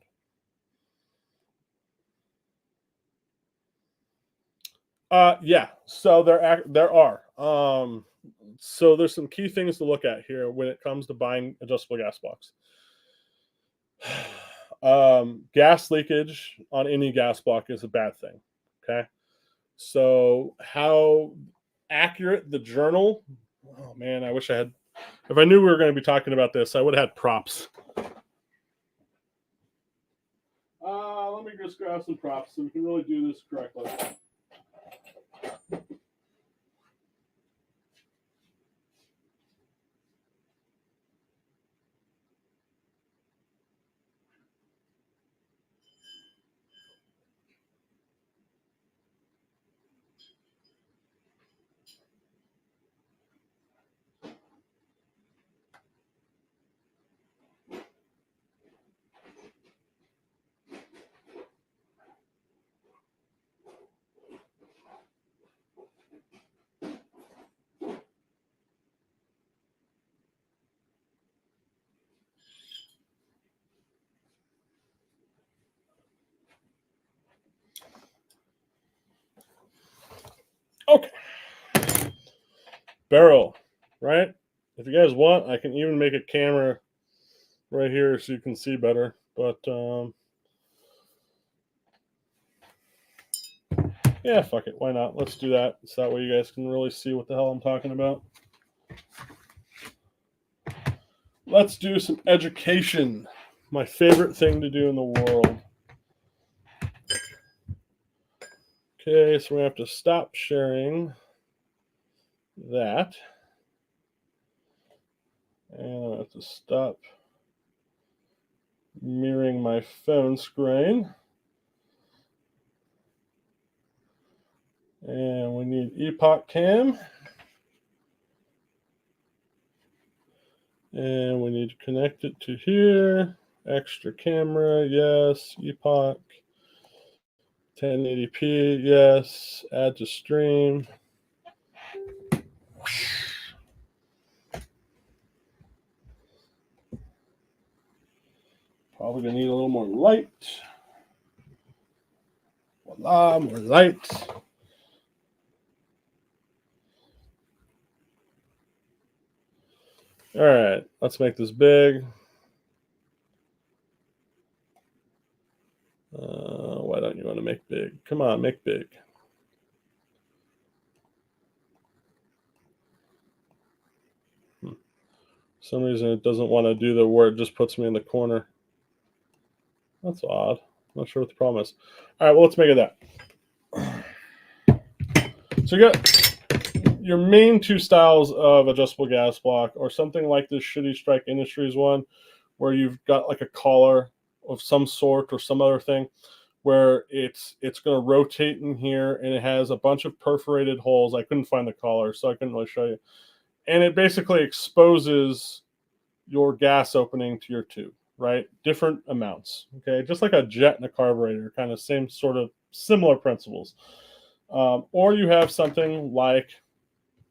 Yeah. So there are. So there's some key things to look at here when it comes to buying adjustable gas blocks. Gas leakage on any gas block is a bad thing. Okay. So how accurate the journal? Oh man, I wish I had. If I knew we were going to be talking about this, I would have had props. Let me just grab some props so we can really do this correctly. Okay. Barrel, right? If you guys want, I can even make a camera right here so you can see better. But yeah, fuck it. Why not? Let's do that. So that way you guys can really see what the hell I'm talking about. Let's do some education. My favorite thing to do in the world. Okay, so we have to stop sharing that. And I have to stop mirroring my phone screen. And we need Epoch Cam. And we need to connect it to here. Extra camera, yes. Epoch. 1080p, yes. Add to stream. Probably gonna need a little more light. Voila, more light. All right, let's make this big. Why don't you want to make big? Come on, make big. For some reason it doesn't want to do the where it just puts me in the corner. That's odd. I'm not sure what the problem is. All right, well, let's make it that. So you got your main two styles of adjustable gas block, or something like this shitty Strike Industries one, where you've got like a collar of some sort or some other thing, where it's going to rotate in here, and it has a bunch of perforated holes. I couldn't find the collar, so I couldn't really show you. And it basically exposes your gas opening to your tube, right? Different amounts, okay? Just like a jet and a carburetor, kind of same sort of similar principles. Or you have something like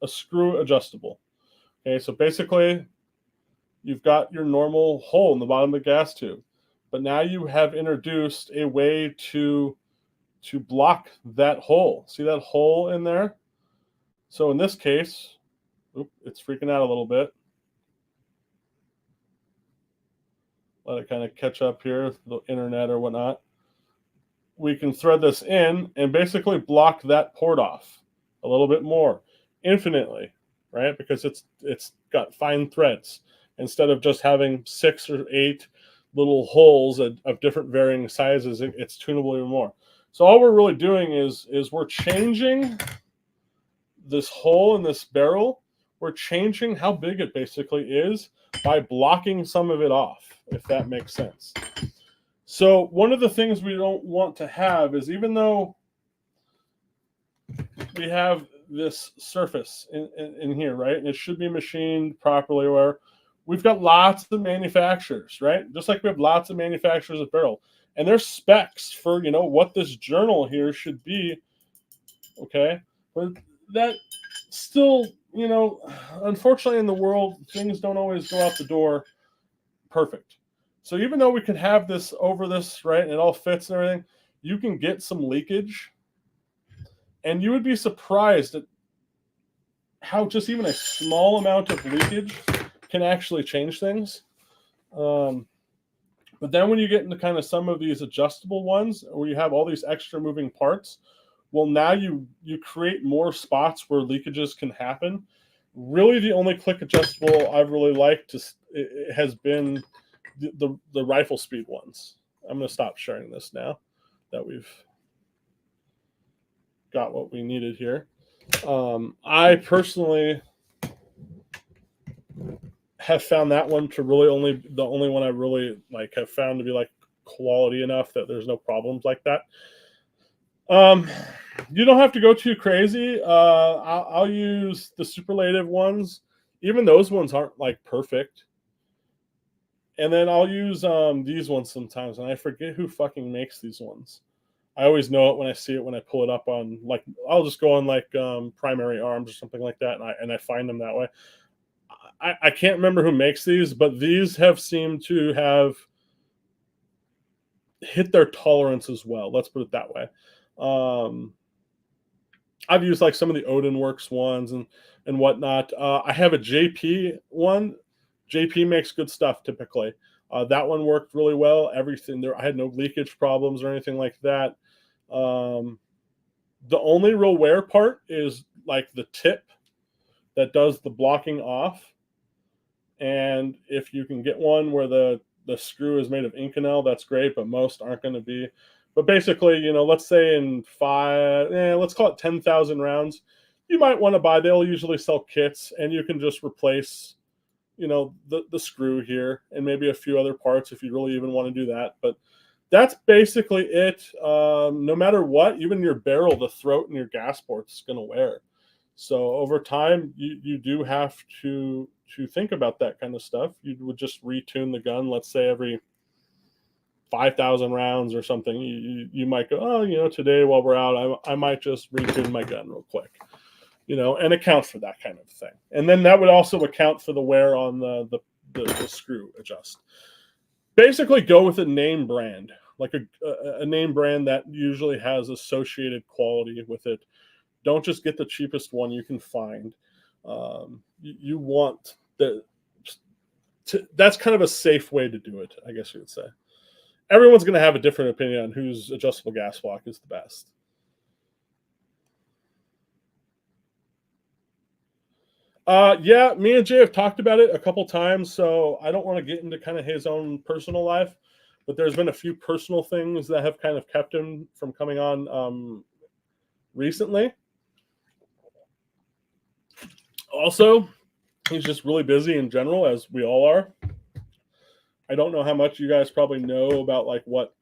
a screw adjustable. Okay, so basically you've got your normal hole in the bottom of the gas tube, but now you have introduced a way to block that hole. See that hole in there? So in this case, it's freaking out a little bit. Let it kind of catch up here, the internet or whatnot. We can thread this in and basically block that port off a little bit more, infinitely, right? Because it's got fine threads instead of just having 6 or 8 little holes of different varying sizes. It's tunable even more. So all we're really doing is we're changing this hole in this barrel. We're changing how big it basically is by blocking some of it off, if that makes sense. So one of the things we don't want to have is, even though we have this surface in here, right, and it should be machined properly, where we've got lots of manufacturers, right? Just like we have lots of manufacturers of barrel, and there's specs for, you know, what this journal here should be, okay? But that still, you know, unfortunately in the world, things don't always go out the door perfect. So even though we can have this over this, right, and it all fits and everything, you can get some leakage. And you would be surprised at how just even a small amount of leakage can actually change things. But then when you get into kind of some of these adjustable ones, where you have all these extra moving parts, well, now you create more spots where leakages can happen. Really, the only click adjustable I've really liked it has been the rifle speed ones. I'm going to stop sharing this now that we've got what we needed here. I personally have found that one to really the only one I really like have found to be like quality enough that there's no problems like that. You don't have to go too crazy. I'll use the superlative ones. Even those ones aren't like perfect. And then I'll use these ones sometimes, and I forget who fucking makes these ones. I always know it when I see it, when I pull it up on, like, I'll just go on like Primary Arms or something like that, and I find them that way. I can't remember who makes these, but these have seemed to have hit their tolerance as well. Let's put it that way. I've used like some of the Odin Works ones and whatnot. I have a JP one. JP makes good stuff typically. That one worked really well. Everything there, I had no leakage problems or anything like that. Um, the only real wear part is like the tip that does the blocking off. And if you can get one where the screw is made of Inconel, that's great, but most aren't going to be. But basically, let's say in let's call it 10,000 rounds, you might want to buy. They'll usually sell kits, and you can just replace, the screw here and maybe a few other parts if you really even want to do that. But that's basically it. No matter what, even your barrel, the throat, and your gas port is going to wear. So over time, you do have to think about that kind of stuff. You would just retune the gun, let's say every 5,000 rounds or something. You might go, oh, today while we're out, I might just retune my gun real quick, and account for that kind of thing. And then that would also account for the wear on the screw adjust. Basically, go with a name brand, like a name brand that usually has associated quality with it. Don't just get the cheapest one you can find. You want that's kind of a safe way to do it, I guess you would say. Everyone's going to have a different opinion on whose adjustable gas block is the best. Yeah, me and Jay have talked about it a couple times, so I don't want to get into kind of his own personal life, but there's been a few personal things that have kind of kept him from coming on recently. Also, he's just really busy in general, as we all are. I don't know how much you guys probably know about like what,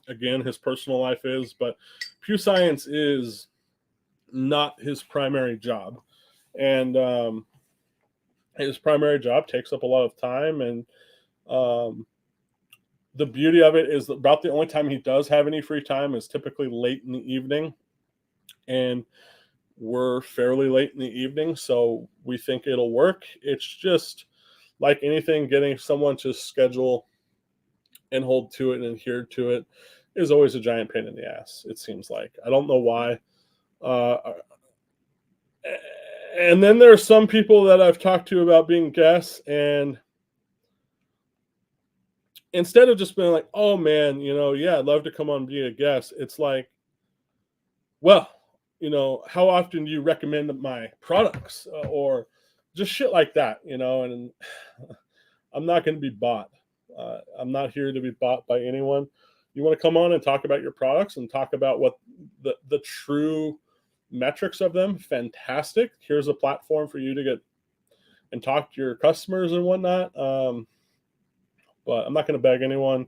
again, his personal life is, but Pew Science is not his primary job. And his primary job takes up a lot of time. And the beauty of it is that about the only time he does have any free time is typically late in the evening. And we're fairly late in the evening, so we think it'll work. It's just like anything, getting someone to schedule and hold to it and adhere to it is always a giant pain in the ass, it seems like. I don't know why. And then there are some people that I've talked to about being guests, and instead of just being like, oh man, yeah, I'd love to come on and be a guest, it's like, well, how often do you recommend my products, or just shit like that, and I'm not going to be bought. I'm not here to be bought by anyone. You want to come on and talk about your products and talk about what the true metrics of them, fantastic. Here's a platform for you to get and talk to your customers and whatnot. But I'm not going to beg anyone.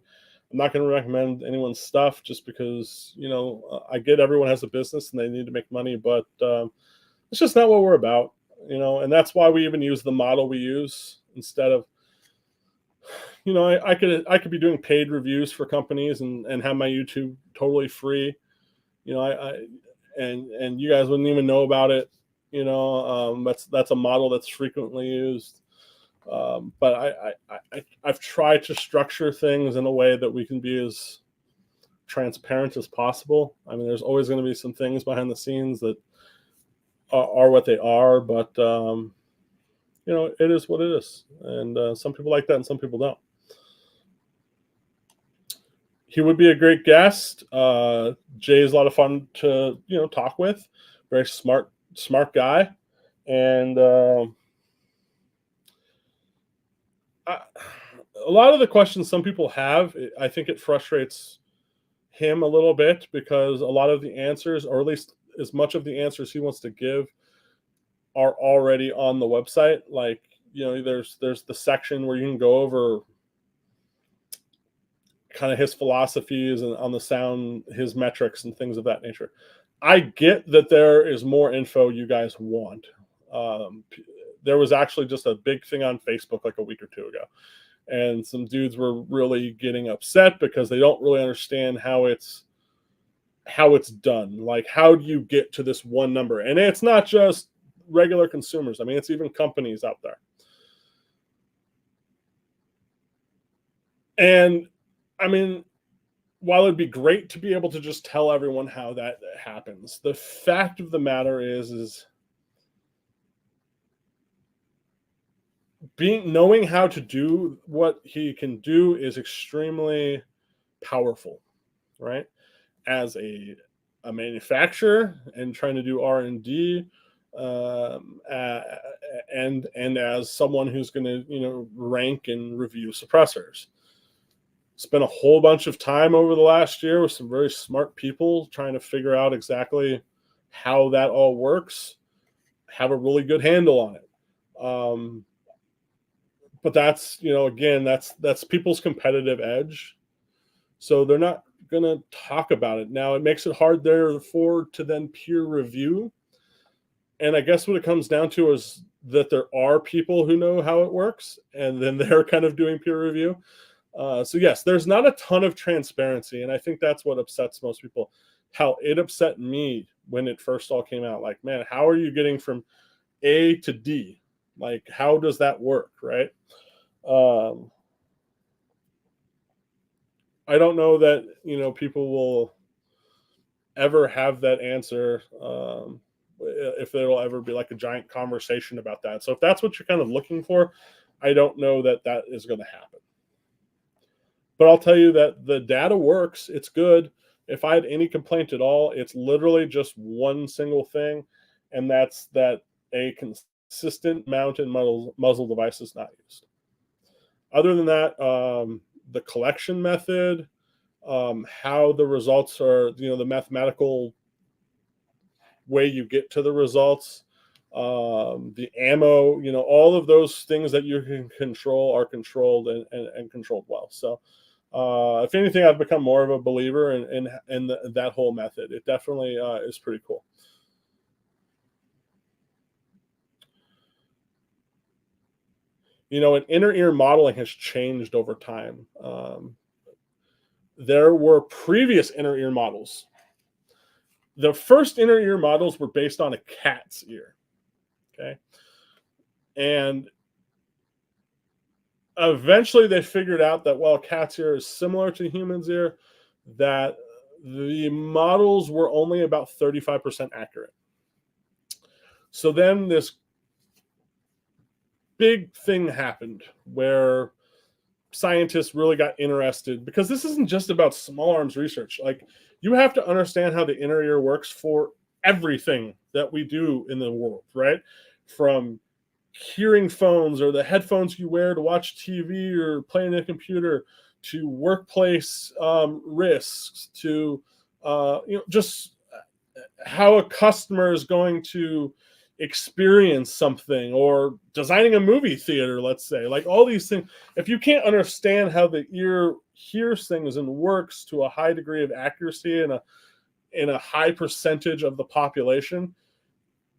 I'm not going to recommend anyone's stuff just because, I get everyone has a business and they need to make money, but it's just not what we're about, and that's why we even use the model we use instead of, I could be doing paid reviews for companies and have my YouTube totally free, and you guys wouldn't even know about it, that's a model that's frequently used. But I've tried to structure things in a way that we can be as transparent as possible. I mean, there's always going to be some things behind the scenes that are what they are, but it is what it is. And some people like that and some people don't. He would be a great guest. Jay is a lot of fun to, talk with. Very smart guy. And a lot of the questions some people have, I think it frustrates him a little bit because a lot of the answers, or at least as much of the answers he wants to give, are already on the website. Like, there's the section where you can go over kind of his philosophies and on the sound, his metrics and things of that nature. I get that there is more info you guys want. There was actually just a big thing on Facebook like a week or two ago, and some dudes were really getting upset because they don't really understand how it's done. Like, how do you get to this one number? And it's not just regular consumers. I mean, it's even companies out there. And I mean, while it'd be great to be able to just tell everyone how that happens, the fact of the matter is being knowing how to do what he can do is extremely powerful, right? As a manufacturer and trying to do R&D, um, uh, and as someone who's going to rank and review suppressors. Spent a whole bunch of time over the last year with some very smart people trying to figure out exactly how that all works, have a really good handle on it. But that's, again, that's people's competitive edge. So they're not going to talk about it. Now, it makes it hard, therefore, to then peer review. And I guess what it comes down to is that there are people who know how it works, and then they're kind of doing peer review. So yes, there's not a ton of transparency, and I think that's what upsets most people. How it upset me when it first all came out. Like, man, how are you getting from A to D? Like, how does that work, right? Um, I don't know that people will ever have that answer. If there will ever be like a giant conversation about that. So if that's what you're kind of looking for, I don't know that that is going to happen. But I'll tell you that the data works. It's good. If I had any complaint at all, it's literally just one single thing, and that's that a consistent mount and muzzle device is not used. Other than that, the collection method, how the results are, the mathematical way you get to the results, the ammo, all of those things that you can control are controlled and controlled well. So, if anything, I've become more of a believer in that whole method. It definitely is pretty cool. An inner ear modeling has changed over time. There were previous inner ear models. The first inner ear models were based on a cat's ear. Okay. And eventually they figured out that while cat's ear is similar to human's ear, that the models were only about 35% accurate. So then this big thing happened where scientists really got interested, because this isn't just about small arms research. Like, you have to understand how the inner ear works for everything that we do in the world, right? From hearing phones or the headphones you wear to watch TV or playing a computer, to workplace risks, to just how a customer is going to experience something, or designing a movie theater, let's say. Like, all these things, if you can't understand how the ear hears things and works to a high degree of accuracy and a high percentage of the population,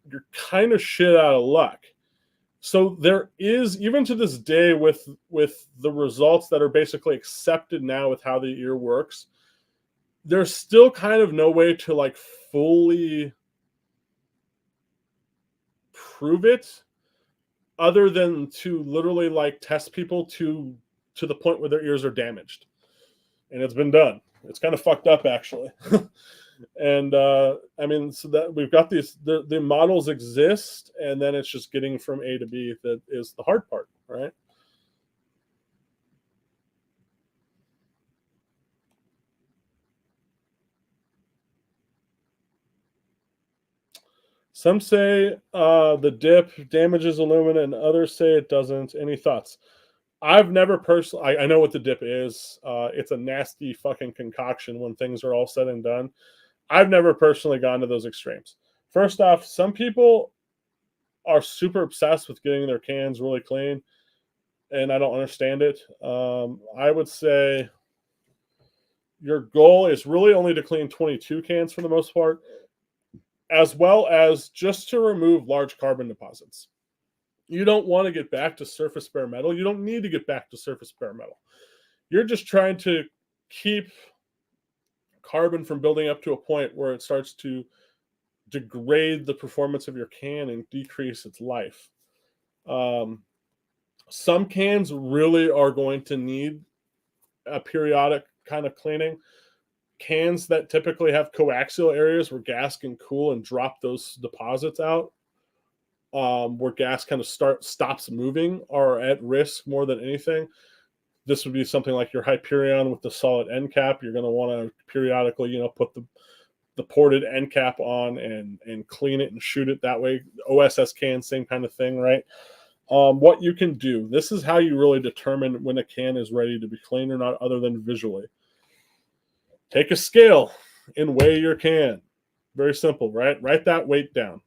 you're kind of shit out of luck. So there is, even to this day, with the results that are basically accepted now with how the ear works, there's still kind of no way to like fully prove it, other than to literally like test people to the point where their ears are damaged. And it's been done. It's kind of fucked up, actually. And I mean, so that we've got the models exist, and then it's just getting from A to B that is the hard part, right? Some say the dip damages alumina, and others say it doesn't. Any thoughts? I've never personally. I know what the dip is. It's a nasty fucking concoction when things are all said and done. I've never personally gone to those extremes. First off, some people are super obsessed with getting their cans really clean, and I don't understand it. I would say your goal is really only to clean 22 cans for the most part, as well as just to remove large carbon deposits. You don't want to get back to surface bare metal. You don't need to get back to surface bare metal. You're just trying to keep carbon from building up to a point where it starts to degrade the performance of your can and decrease its life. Some cans really are going to need a periodic kind of cleaning. cans that typically have coaxial areas where gas can cool and drop those deposits out, where gas kind of stops moving, are at risk more than anything. This would be something like your Hyperion with the solid end cap. You're going to want to periodically, put the ported end cap on and clean it and shoot it that way. OSS can, same kind of thing, right? What you can do, this is how you really determine when a can is ready to be cleaned or not, other than visually. Take a scale and weigh your can. Very simple, right? Write that weight down.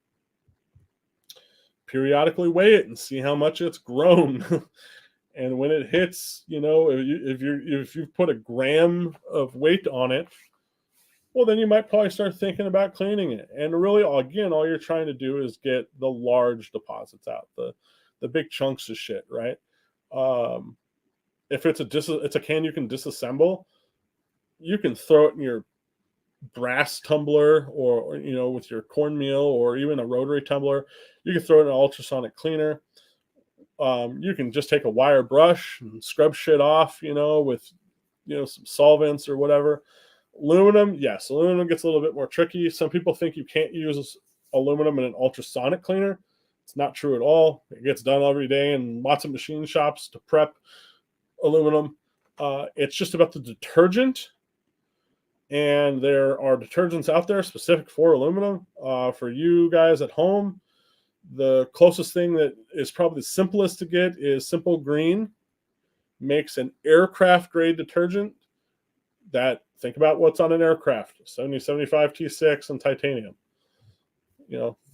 Periodically weigh it and see how much it's grown. And when it hits, if you put a gram of weight on it, well, then you might probably start thinking about cleaning it. And really, again, all you're trying to do is get the large deposits out, the big chunks of shit, right? If it's a can you can disassemble, you can throw it in your brass tumbler or with your cornmeal, or even a rotary tumbler. You can throw it in an ultrasonic cleaner. You can just take a wire brush and scrub shit off, with some solvents or whatever. Aluminum, yes, aluminum gets a little bit more tricky. Some people think you can't use aluminum in an ultrasonic cleaner. It's not true at all. It gets done every day in lots of machine shops to prep aluminum. It's just about the detergent. And there are detergents out there specific for aluminum. For you guys at home, the closest thing that is probably the simplest to get is Simple Green. Makes an aircraft grade detergent that, think about what's on an aircraft, 7075 T6 and titanium.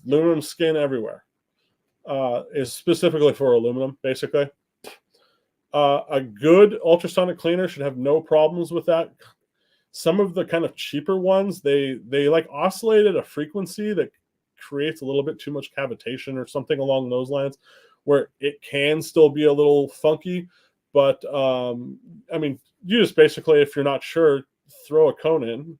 Aluminum skin everywhere. Is specifically for aluminum, basically. A good ultrasonic cleaner should have no problems with that. Some of the kind of cheaper ones, they like oscillate at a frequency that creates a little bit too much cavitation or something along those lines, where it can still be a little funky. But you just basically, if you're not sure, throw a cone in,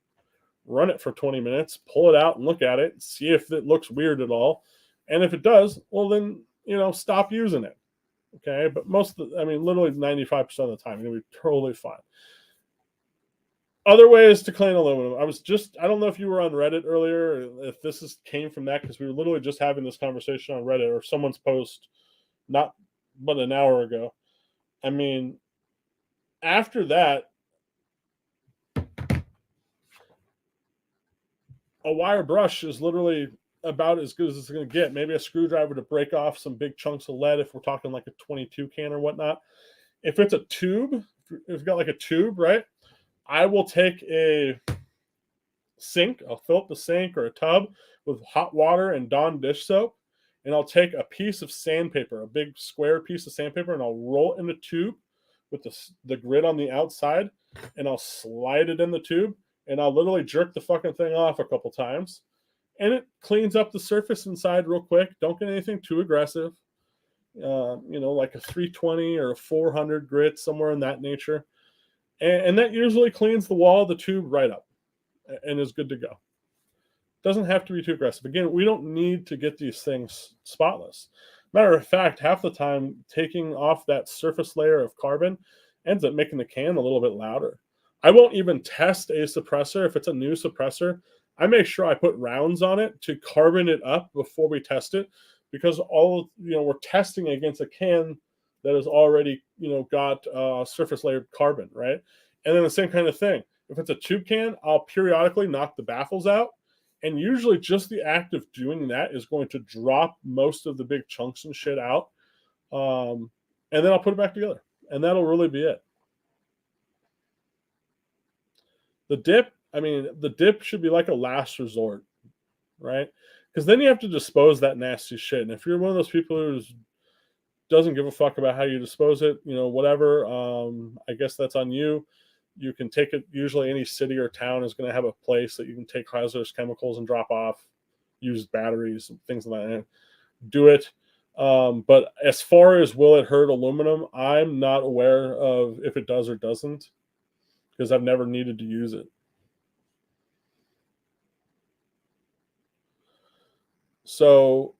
run it for 20 minutes, pull it out and look at it, see if it looks weird at all. And if it does, well, then, stop using it. Okay. But literally 95% of the time, it'll be totally fine. Other ways to clean aluminum. I don't know if you were on Reddit earlier, or if this came from that, because we were literally just having this conversation on Reddit or someone's post not but an hour ago. After that, a wire brush is literally about as good as it's going to get. Maybe a screwdriver to break off some big chunks of lead if we're talking like a 22 can or whatnot. If it's a tube, if you've got like a tube, right? I will take a sink. I'll fill up the sink or a tub with hot water and Dawn dish soap. And I'll take a piece of sandpaper, a big square piece of sandpaper, and I'll roll it in the tube with the grid on the outside. And I'll slide it in the tube. And I'll literally jerk the fucking thing off a couple times. And it cleans up the surface inside real quick. Don't get anything too aggressive. Like a 320 or a 400 grit, somewhere in that nature. And that usually cleans the wall of the tube right up and is good to go. Doesn't have to be too aggressive. Again, we don't need to get these things spotless. Matter of fact, half the time, taking off that surface layer of carbon ends up making the can a little bit louder. I won't even test a suppressor. If it's a new suppressor, I make sure I put rounds on it to carbon it up before we test it, because we're testing against a can that has already, got surface layered carbon, right? And then the same kind of thing. If it's a tube can, I'll periodically knock the baffles out. And usually just the act of doing that is going to drop most of the big chunks and shit out. And then I'll put it back together. And that'll really be it. The dip should be like a last resort, right? Because then you have to dispose that nasty shit. And if you're one of those people who doesn't give a fuck about how you dispose it, whatever, I guess that's on you. You can take it. Usually any city or town is going to have a place that you can take hazardous chemicals and drop off, used batteries and things like that. Do it. But as far as will it hurt aluminum, I'm not aware of if it does or doesn't, because I've never needed to use it. So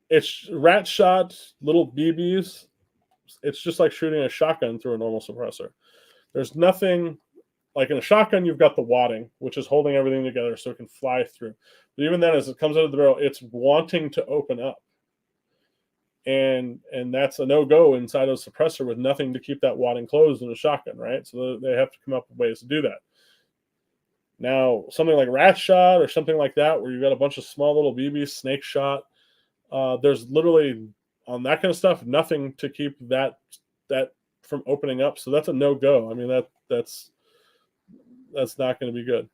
it's rat shot, little BBs. It's just like shooting a shotgun through a normal suppressor. There's nothing like in a shotgun, you've got the wadding, which is holding everything together so it can fly through. But even then, as it comes out of the barrel, it's wanting to open up. And that's a no-go inside of a suppressor with nothing to keep that wadding closed in a shotgun, right? So they have to come up with ways to do that. Now, something like rat shot or something like that, where you've got a bunch of small little BBs, snake shot, there's literally on that kind of stuff nothing to keep that from opening up. So that's a no-go. I mean, that's not going to be good.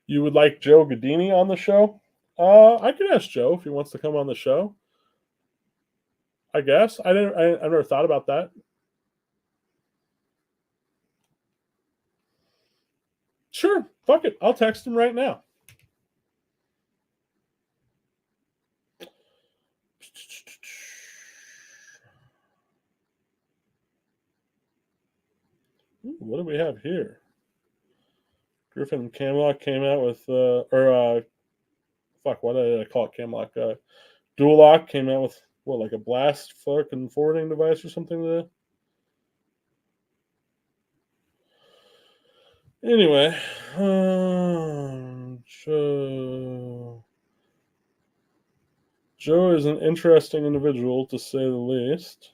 You would like Joe Godini on the show? I could ask Joe if he wants to come on the show. I guess I never thought about that. Sure, fuck it. I'll text him right now. Ooh, what do we have here? Griffin and Camlock came out with, fuck, what did I call it? Camlock. Dual Lock came out with, what, like a blast fucking forwarding device or something there? Anyway, Joe is an interesting individual, to say the least.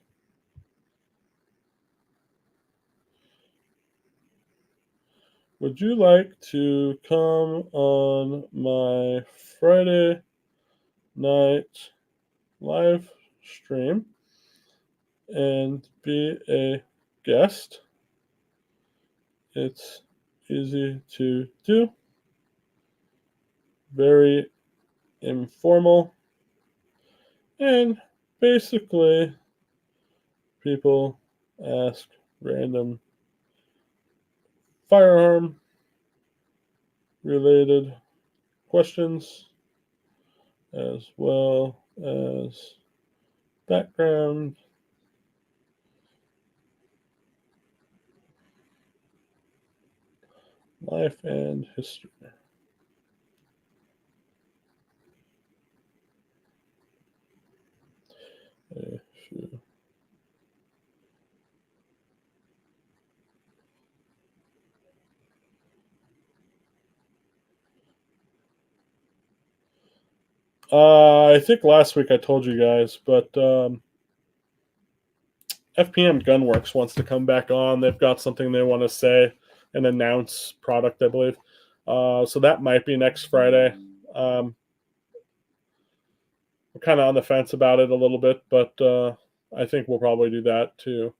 Would you like to come on my Friday night live stream and be a guest? It's easy to do, very informal, and basically people ask random firearm related questions as well as background, life, and history. I think last week I told you guys, but FPM Gunworks wants to come back on. They've got something they want to say and announce product, I believe. So that might be next Friday. I'm kind of on the fence about it a little bit, but I think we'll probably do that too.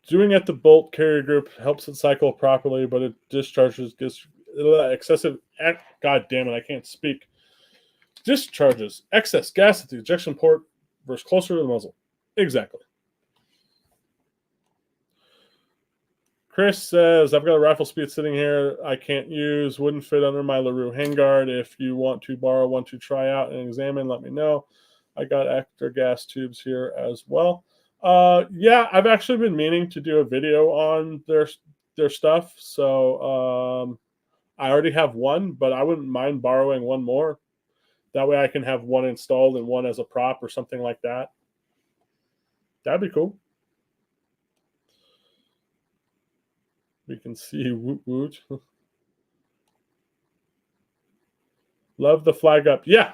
Doing it the bolt carrier group helps it cycle properly, but it discharges gets excessive. God damn it, I can't speak. Discharges excess gas at the ejection port versus closer to the muzzle. Exactly. Chris says, I've got a rifle speed sitting here I can't use. Wouldn't fit under my LaRue handguard. If you want to borrow one to try out and examine, let me know. I got extra gas tubes here as well. Yeah, I've actually been meaning to do a video on their stuff. So I already have one, but I wouldn't mind borrowing one more. That way I can have one installed and one as a prop or something like that. That'd be cool. We can see woot woot. Love the flag up. Yeah.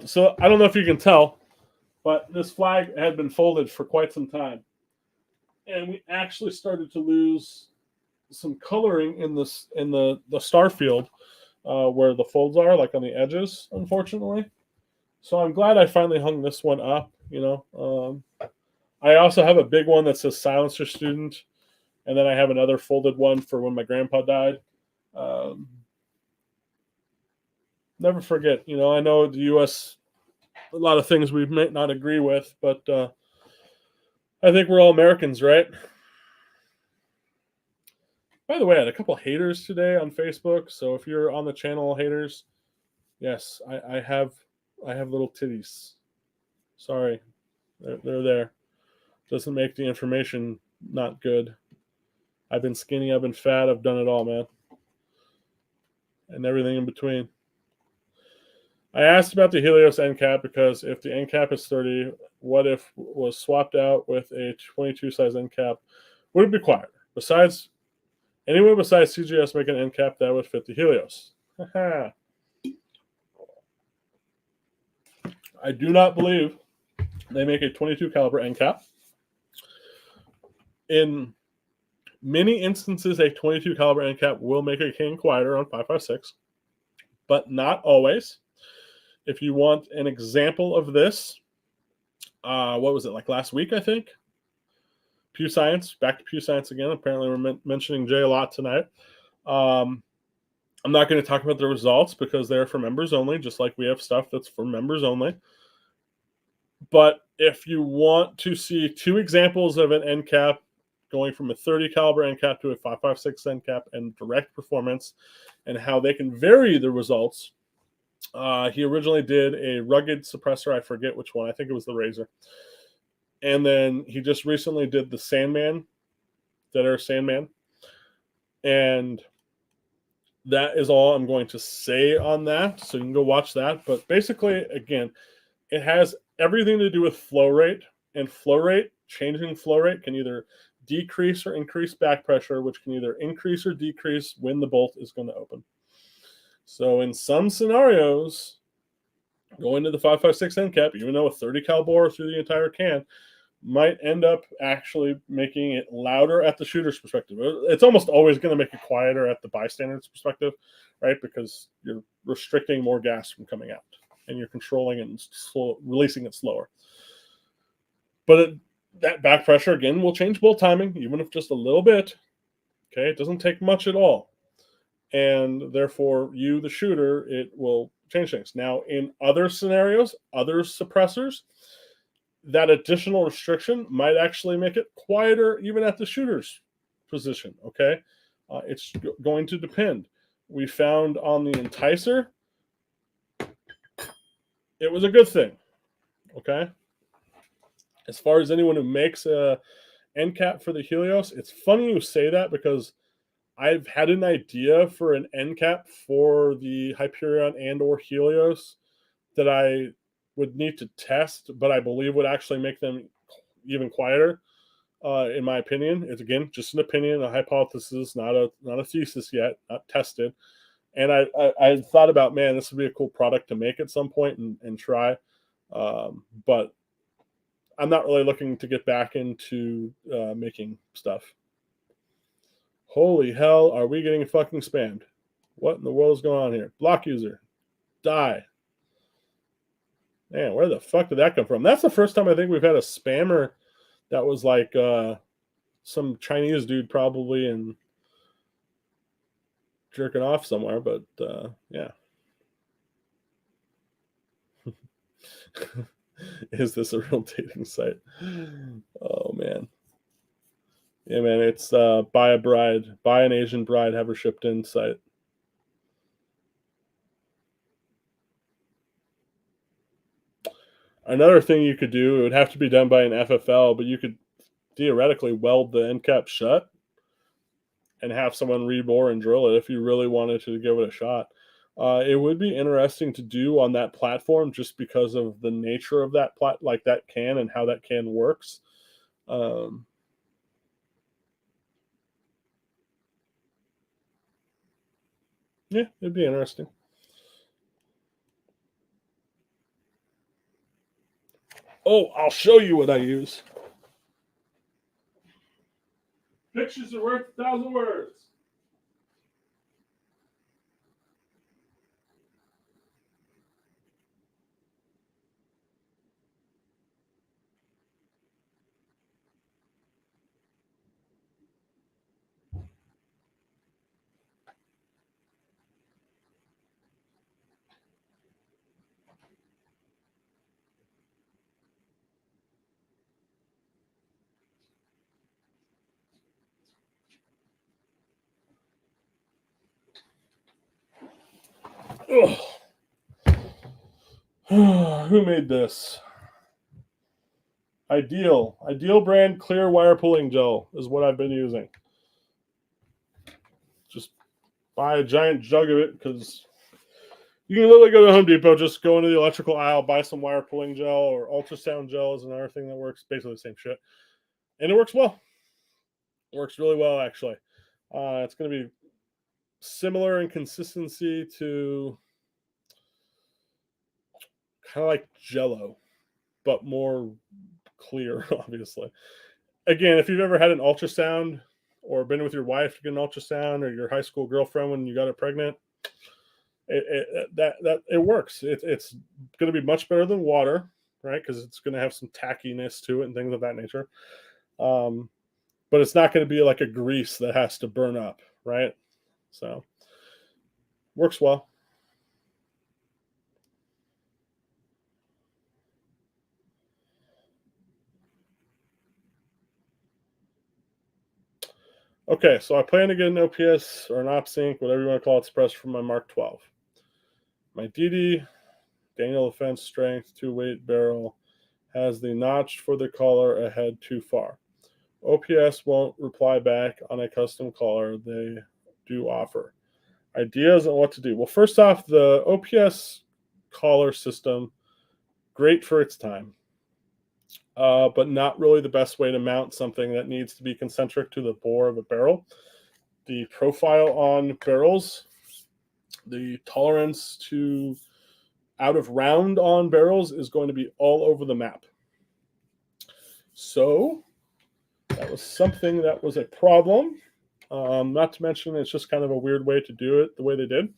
So I don't know if you can tell, but this flag had been folded for quite some time. And we actually started to lose some coloring in the star field where the folds are, like on the edges, unfortunately. So I'm glad I finally hung this one up, I also have a big one that says Silencer Student, and then I have another folded one for when my grandpa died. Never forget, I know the U.S., a lot of things we might not agree with, but I think we're all Americans, right? By the way, I had a couple haters today on Facebook, so if you're on the channel, haters, yes, I have little titties. Sorry, they're there. Doesn't make the information not good. I've been skinny, I've been fat, I've done it all, man. And everything in between. I asked about the Helios end cap because if the end cap is 30, what if was swapped out with a 22 size end cap? Would it be quieter? Besides, anyone besides CGS make an end cap that would fit the Helios? I do not believe they make a 22 caliber end cap. In many instances, a 22 caliber end cap will make a can quieter on 5.56, but not always. If you want an example of this, what was it, like last week, I think? Pew Science, back to Pew Science again. Apparently, we're mentioning Jay a lot tonight. I'm not going to talk about the results because they're for members only, just like we have stuff that's for members only. But if you want to see two examples of an end cap going from a 30 caliber end cap to a 5.56 end cap and direct performance and how they can vary the results, he originally did a rugged suppressor. I forget which one. I think it was the Razor. And then he just recently did the Sandman, Dead Air Sandman. And that is all I'm going to say on that. So you can go watch that. But basically, again, it has everything to do with flow rate. And flow rate, changing flow rate, can either decrease or increase back pressure, which can either increase or decrease when the bolt is going to open. So in some scenarios, going to the 5.56 end cap, even though a 30 cal bore through the entire can, might end up actually making it louder at the shooter's perspective. It's almost always going to make it quieter at the bystander's perspective, right? Because you're restricting more gas from coming out and you're controlling it and releasing it slower. But that back pressure, again, will change bolt timing, even if just a little bit. Okay, it doesn't take much at all. And therefore, you, the shooter, it will change things. Now, in other scenarios, other suppressors, that additional restriction might actually make it quieter even at the shooter's position, okay? It's going to depend. We found on the Enticer, it was a good thing, okay? As far as anyone who makes a end cap for the Helios, it's funny you say that because I've had an idea for an end cap for the Hyperion and or Helios that I would need to test, but I believe would actually make them even quieter. In my opinion, it's again just an opinion, a hypothesis, not a thesis yet, not tested. And I thought about, man, this would be a cool product to make at some point and try, but I'm not really looking to get back into making stuff. Holy hell, are we getting fucking spammed? What in the world is going on here? Block user, die. Man, where the fuck did that come from? That's the first time I think we've had a spammer that was like some Chinese dude probably and jerking off somewhere, but yeah. Is this a real dating site? Oh, man. Yeah, man, it's buy an Asian bride, have her shipped in site. Another thing you could do, it would have to be done by an FFL, but you could theoretically weld the end cap shut and have someone rebore and drill it if you really wanted to give it a shot. It would be interesting to do on that platform just because of the nature of that that can and how that can works. Yeah, it'd be interesting. Oh, I'll show you what I use. Pictures are worth 1,000 words. Who made this? Ideal brand clear wire pulling gel is what I've been using. Just buy a giant jug of it because You can literally go to Home Depot, just go into the electrical aisle, buy some wire pulling gel, or ultrasound gel is another thing that works. Basically the same shit, and it works well. It works really well, actually. It's going to be similar in consistency to kind of like Jello, but more clear, obviously. Again, if you've ever had an ultrasound or been with your wife to get an ultrasound, or your high school girlfriend when you got her pregnant, it works. It's going to be much better than water, right? Because it's going to have some tackiness to it and things of that nature. Um, but it's not going to be like a grease that has to burn up, right? So works well. Okay, so I plan to get an OPS or an OpSync, whatever you want to call it, suppressor for my Mark 12. My DD Daniel Defense Strength 2-weight barrel has the notch for the collar ahead too far. OPS won't reply back on a custom collar they do offer. Ideas on what to do. Well, first off, the OPS collar system, great for its time, but not really the best way to mount something that needs to be concentric to the bore of a barrel. The profile on barrels, the tolerance to out of round on barrels is going to be all over the map. So that was something that was a problem. Not to mention, it's just kind of a weird way to do it the way they did.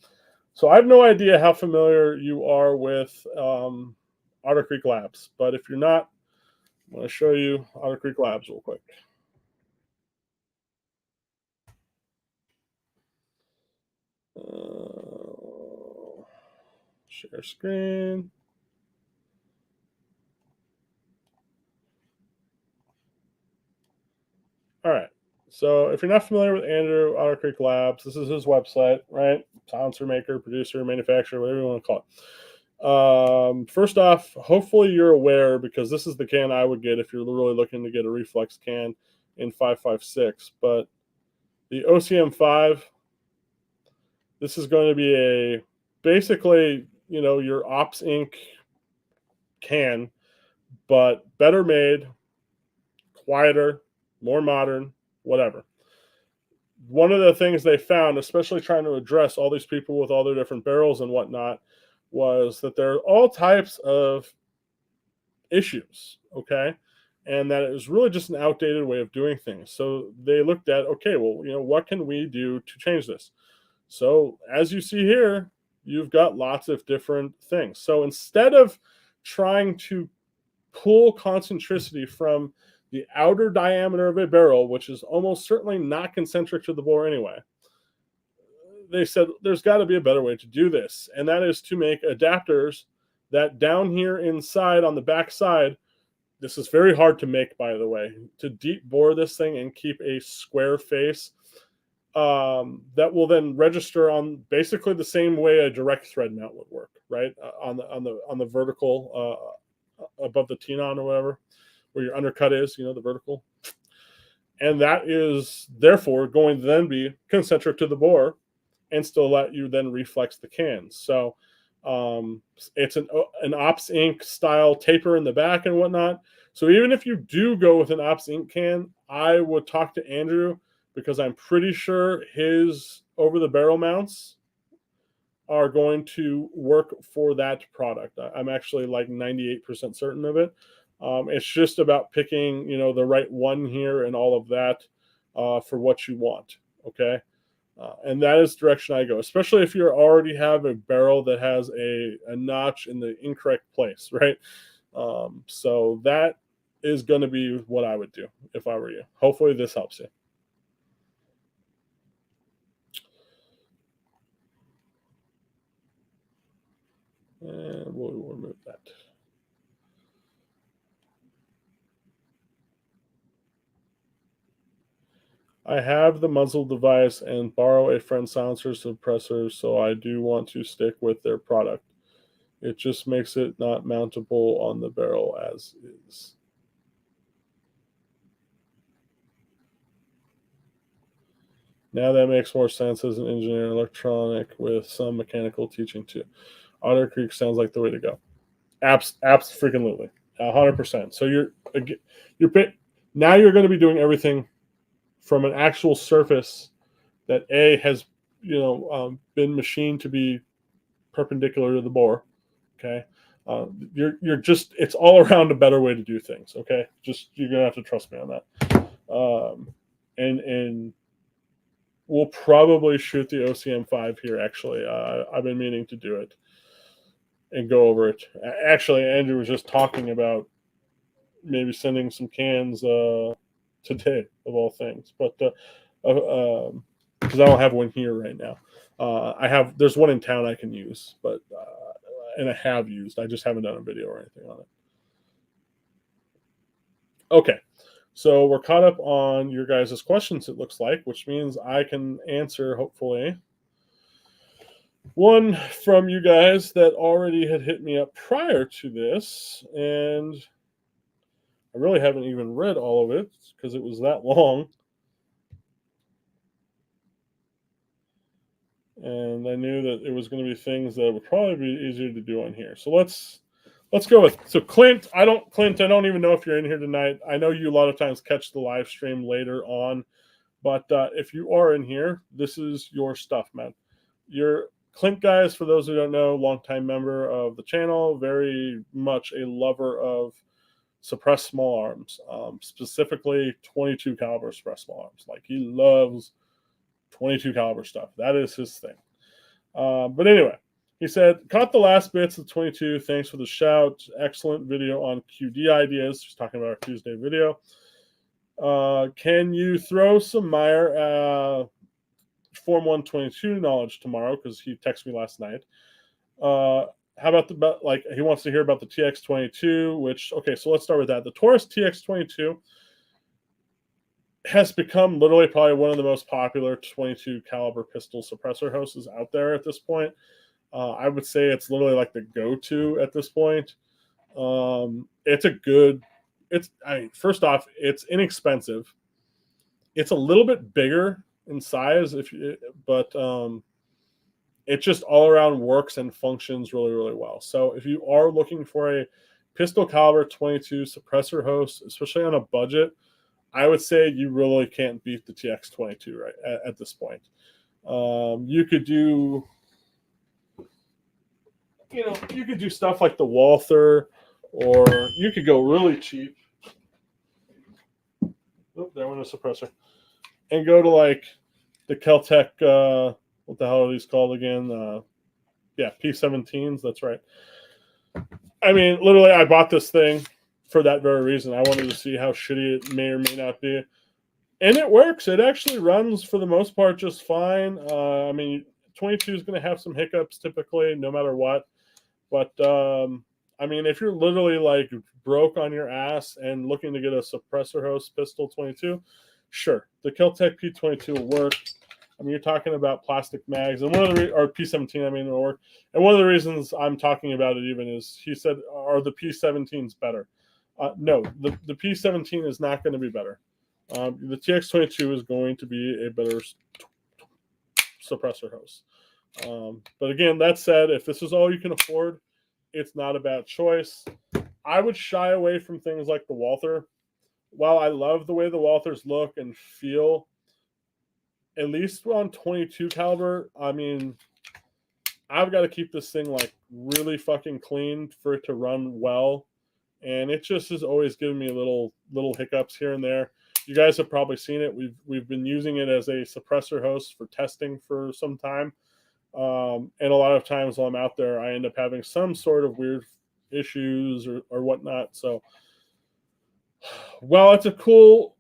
So I have no idea how familiar you are with Otter Creek Labs, but if you're not, I'm going to show you Otter Creek Labs real quick. Share screen. All right. So if you're not familiar with Andrew Otter Creek Labs, this is his website, right? Silencer maker, producer, manufacturer, whatever you want to call it. First off, hopefully you're aware, because this is the can I would get if you're really looking to get a reflex can in 5.56. But the OCM5, this is going to be a basically, your Ops Inc. can, but better made, quieter, more modern, whatever. One of the things they found, especially trying to address all these people with all their different barrels and whatnot, was that there are all types of issues, okay? And that it was really just an outdated way of doing things. So they looked at, okay, well, what can we do to change this? So as you see here, you've got lots of different things. So instead of trying to pull concentricity from the outer diameter of a barrel, which is almost certainly not concentric to the bore anyway, they said there's got to be a better way to do this, and that is to make adapters that down here inside on the back side, this is very hard to make, by the way, to deep bore this thing and keep a square face that will then register on basically the same way a direct thread mount would work, right? On the vertical above the tenon or whatever, where your undercut is, the vertical. And that is therefore going to then be concentric to the bore and still let you then reflex the cans. So it's an Ops Inc. style taper in the back and whatnot. So even if you do go with an Ops Inc. can, I would talk to Andrew, because I'm pretty sure his over the barrel mounts are going to work for that product. I'm actually like 98% certain of it. It's just about picking, the right one here and all of that for what you want. Okay. And that is the direction I go, especially if you already have a barrel that has a notch in the incorrect place, right? So that is going to be what I would do if I were you. Hopefully this helps you. And we'll remove that. I have the muzzle device and borrow a friend's silencer suppressor, so I do want to stick with their product. It just makes it not mountable on the barrel as is. Now that makes more sense as an engineer electronic with some mechanical teaching too. Otter Creek sounds like the way to go. Apps freaking lutely. 100%. So you're now you're going to be doing everything from an actual surface that has been machined to be perpendicular to the bore. Okay, you're just, it's all around a better way to do things. Okay, just, you're gonna have to trust me on that. And we'll probably shoot the OCM5 here. Actually, I've been meaning to do it and go over it. Actually, Andrew was just talking about maybe sending some cans today, of all things, but because I don't have one here right now. There's one in town I can use, but and I have used. I just haven't done a video or anything on it. Okay, so we're caught up on your guys' questions, it looks like, which means I can answer, hopefully, one from you guys that already had hit me up prior to this, and I really haven't even read all of it because it was that long. And I knew that it was going to be things that would probably be easier to do on here. So let's go with, so Clint, I don't even know if you're in here tonight. I know you a lot of times catch the live stream later on, but if you are in here, this is your stuff, man. Your Clint, guys, for those who don't know, longtime member of the channel, very much a lover of suppressed small arms, specifically 22 caliber suppressed small arms. Like, he loves 22 caliber stuff. That is his thing. But anyway, he said, caught the last bits of 22. Thanks for the shout. Excellent video on QD ideas. He's talking about our Tuesday video. Can you throw some Meyer Form 122 knowledge tomorrow? Because he texted me last night. How about he wants to hear about the TX22, which, okay, so let's start with that. The Taurus TX22 has become literally probably one of the most popular 22 caliber pistol suppressor hosts out there at this point. I would say it's literally like the go-to at this point. First off, it's inexpensive. It's a little bit bigger in size, but it just all around works and functions really, really well. So if you are looking for a pistol caliber 22 suppressor host, especially on a budget, I would say you really can't beat the TX22 right at this point. You could do, you could do stuff like the Walther, or you could go really cheap. Oh, there went a suppressor. And go to like the Kel-Tec, what the hell are these called again? Yeah, P17s, that's right. I mean, literally, I bought this thing for that very reason. I wanted to see how shitty it may or may not be. And it works. It actually runs, for the most part, just fine. I mean, 22 is going to have some hiccups typically, no matter what. But, I mean, if you're literally like broke on your ass and looking to get a suppressor host pistol 22, sure, the Kel-Tec P22 will work. I mean, you're talking about plastic mags, and or P17, I mean, it'll work. And one of the reasons I'm talking about it even is, he said, are the P17s better? No, the P17 is not going to be better. The TX22 is going to be a better suppressor host. But again, that said, if this is all you can afford, it's not a bad choice. I would shy away from things like the Walther. While I love the way the Walthers look and feel, at least on 22 caliber, I mean, I've got to keep this thing like really fucking clean for it to run well. And it just is always giving me little hiccups here and there. You guys have probably seen it. We've been using it as a suppressor host for testing for some time. And a lot of times while I'm out there, I end up having some sort of weird issues or whatnot. So while it's a cool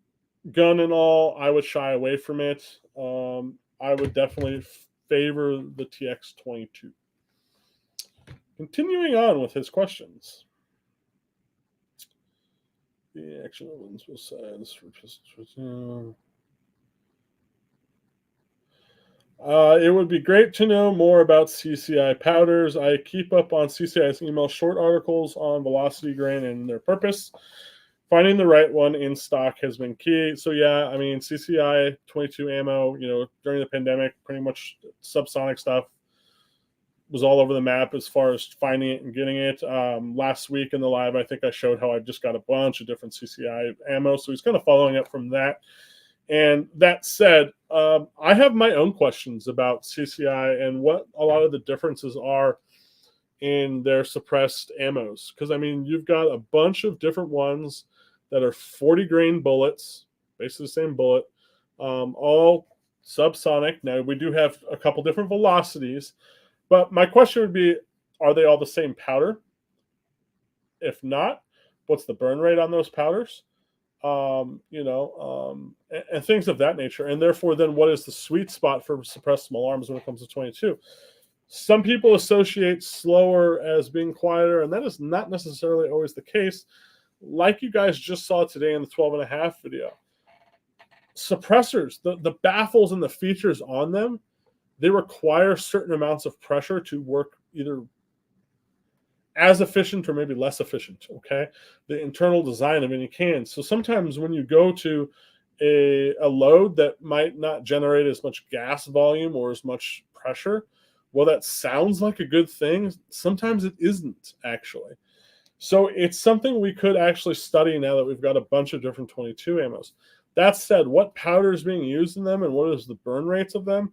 gun and all, I would shy away from it. I would definitely favor the TX22. Continuing on with his questions. The action opens both sides for pistols. It would be great to know more about CCI powders. I keep up on CCI's email short articles on velocity grain and their purpose. finding the right one in stock has been key. So yeah, I mean, CCI 22 ammo, during the pandemic, pretty much subsonic stuff was all over the map as far as finding it and getting it. Last week in the live, I think I showed how I just got a bunch of different CCI ammo. So he's kind of following up from that. And that said, I have my own questions about CCI and what a lot of the differences are in their suppressed ammos. Because, I mean, you've got a bunch of different ones that are 40 grain bullets, basically the same bullet, all subsonic. Now, we do have a couple different velocities. But my question would be, are they all the same powder? If not, what's the burn rate on those powders? And things of that nature. And therefore, then what is the sweet spot for suppressed small arms when it comes to 22? Some people associate slower as being quieter, and that is not necessarily always the case. Like you guys just saw today in the 12.5 video. Suppressors, the baffles and the features on them, they require certain amounts of pressure to work either as efficient or maybe less efficient, okay? The internal design of any can. So sometimes when you go to a load that might not generate as much gas volume or as much pressure, well, that sounds like a good thing. Sometimes it isn't, actually. So it's something we could actually study now that we've got a bunch of different 22 ammos. That said, what powder is being used in them and what is the burn rates of them?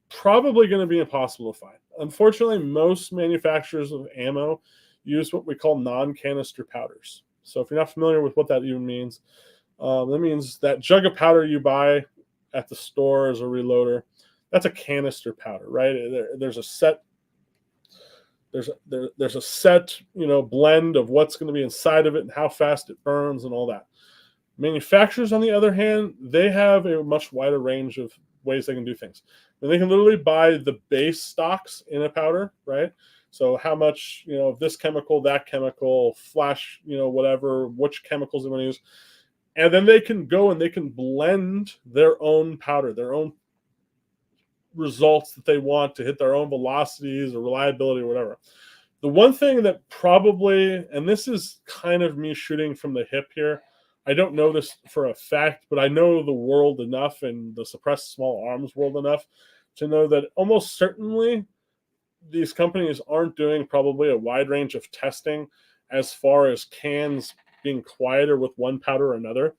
Probably going to be impossible to find. Unfortunately, most manufacturers of ammo use what we call non-canister powders. So if you're not familiar with what that even means, that means that jug of powder you buy at the store as a reloader, that's a canister powder, right? There's a set blend of what's going to be inside of it and how fast it burns and all that. Manufacturers, on the other hand, they have a much wider range of ways they can do things. And they can literally buy the base stocks in a powder, right? So how much, of this chemical, that chemical, flash, whatever, which chemicals they want to use. And then they can go and they can blend their own powder, their own results that they want to hit their own velocities or reliability or whatever. The one thing that probably, and this is kind of me shooting from the hip here, I don't know this for a fact, but I know the world enough and the suppressed small arms world enough to know that almost certainly these companies aren't doing probably a wide range of testing as far as cans being quieter with one powder or another.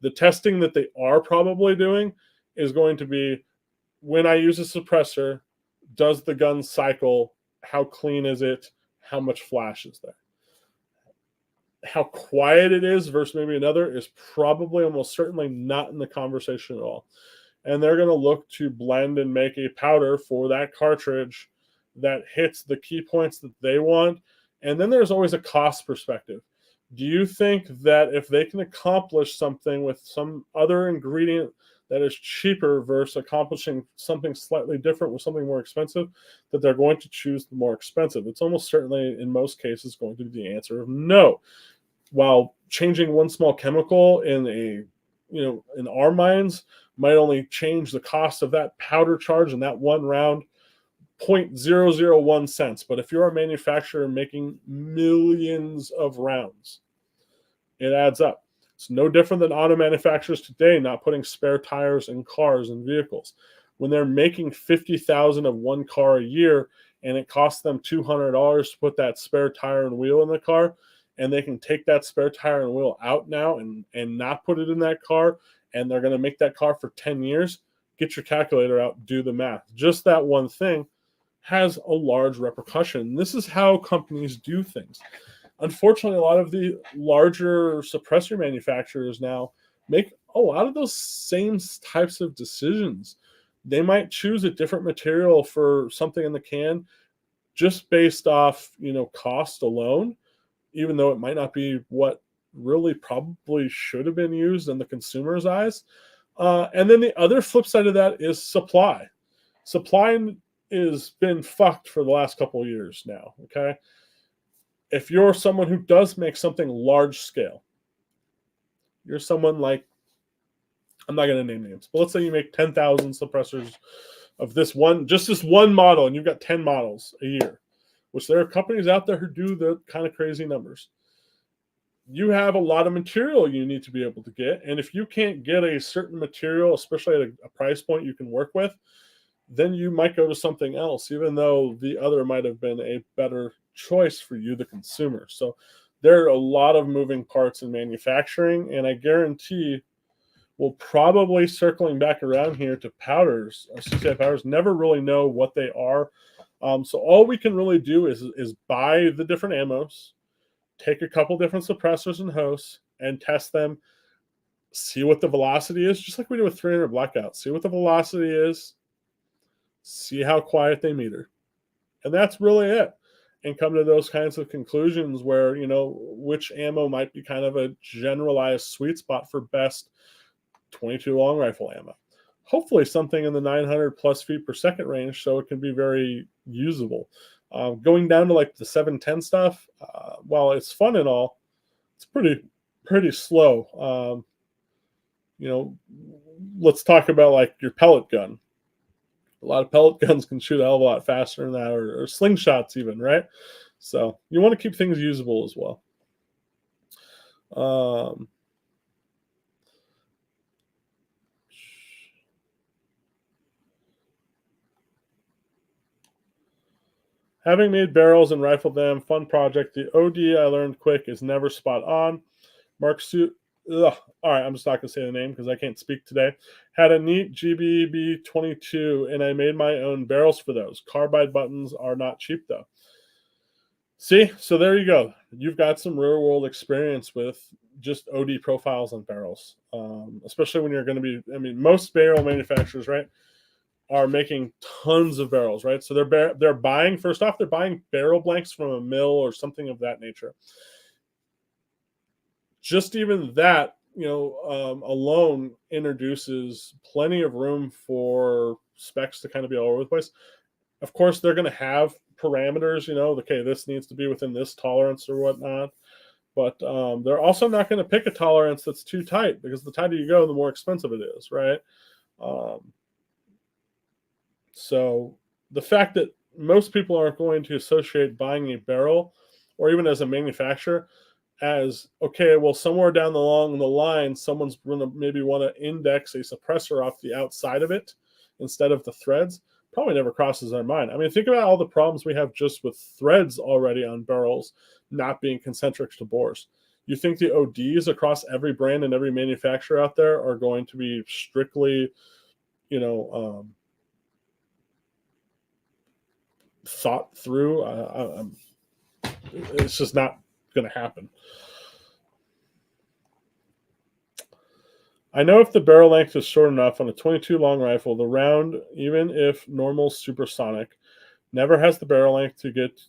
The testing that they are probably doing is going to be, when I use a suppressor, does the gun cycle? How clean is it? How much flash is there? How quiet it is versus maybe another is probably almost certainly not in the conversation at all. And they're going to look to blend and make a powder for that cartridge that hits the key points that they want. And then there's always a cost perspective. Do you think that if they can accomplish something with some other ingredient that is cheaper versus accomplishing something slightly different with something more expensive, that they're going to choose the more expensive? It's almost certainly, in most cases, going to be the answer of no. While changing one small chemical in our minds might only change the cost of that powder charge in that one round 0.001 cents. But if you're a manufacturer making millions of rounds, it adds up. It's no different than auto manufacturers today not putting spare tires in cars and vehicles. When they're making 50,000 of one car a year and it costs them $200 to put that spare tire and wheel in the car, and they can take that spare tire and wheel out now and not put it in that car, and they're going to make that car for 10 years, get your calculator out, do the math. Just that one thing has a large repercussion. This is how companies do things. Unfortunately, a lot of the larger suppressor manufacturers now make a lot of those same types of decisions. They might choose a different material for something in the can just based off, cost alone, even though it might not be what really probably should have been used in the consumer's eyes. And then the other flip side of that is supply. Supply has been fucked for the last couple of years now, okay? If you're someone who does make something large scale, you're someone like, I'm not going to name names, but let's say you make 10,000 suppressors of this one model, and you've got 10 models a year, which there are companies out there who do the kind of crazy numbers. you have a lot of material you need to be able to get. And if you can't get a certain material, especially at a price point you can work with, then you might go to something else, even though the other might have been a better choice for you, the consumer. So there are a lot of moving parts in manufacturing, and I guarantee we'll probably circling back around here to powders. CCI powders never really know what they are. So all we can really do is buy the different ammos, take a couple different suppressors and hosts, and test them. See what the velocity is, just like we do with 300 blackout. See what the velocity is. See how quiet they meter, and that's really it. And come to those kinds of conclusions where which ammo might be kind of a generalized sweet spot for best 22 long rifle ammo. Hopefully something in the 900 plus feet per second range, so it can be very usable. Going down to like the 710 stuff, while it's fun and all, it's pretty slow. Let's talk about like your pellet gun. A lot of pellet guns can shoot a hell of a lot faster than that, or slingshots even, right? So you want to keep things usable as well. Having made barrels and rifled them, fun project. The OD I learned quick is never spot on. Mark Suit. All right, I'm just not going to say the name because I can't speak today. Had a neat GBB 22, and I made my own barrels for those. Carbide buttons are not cheap, though. See? So there you go. You've got some real-world experience with just OD profiles on barrels, especially when you're going to be, most barrel manufacturers, right, are making tons of barrels, right? So they're buying, first off, they're buying barrel blanks from a mill or something of that nature. Just even that, alone introduces plenty of room for specs to kind of be all over the place. Of course, they're going to have parameters, okay, this needs to be within this tolerance or whatnot. But they're also not going to pick a tolerance that's too tight, because the tighter you go, the more expensive it is, right? So the fact that most people aren't going to associate buying a barrel, or even as a manufacturer, as, okay, well, somewhere down along the line, someone's going to maybe want to index a suppressor off the outside of it instead of the threads, probably never crosses their mind. Think about all the problems we have just with threads already on barrels not being concentric to bores. You think the ODs across every brand and every manufacturer out there are going to be strictly, thought through? It's just not going to happen. I know if the barrel length is short enough on a 22 long rifle, the round, even if normal supersonic, never has the barrel length to get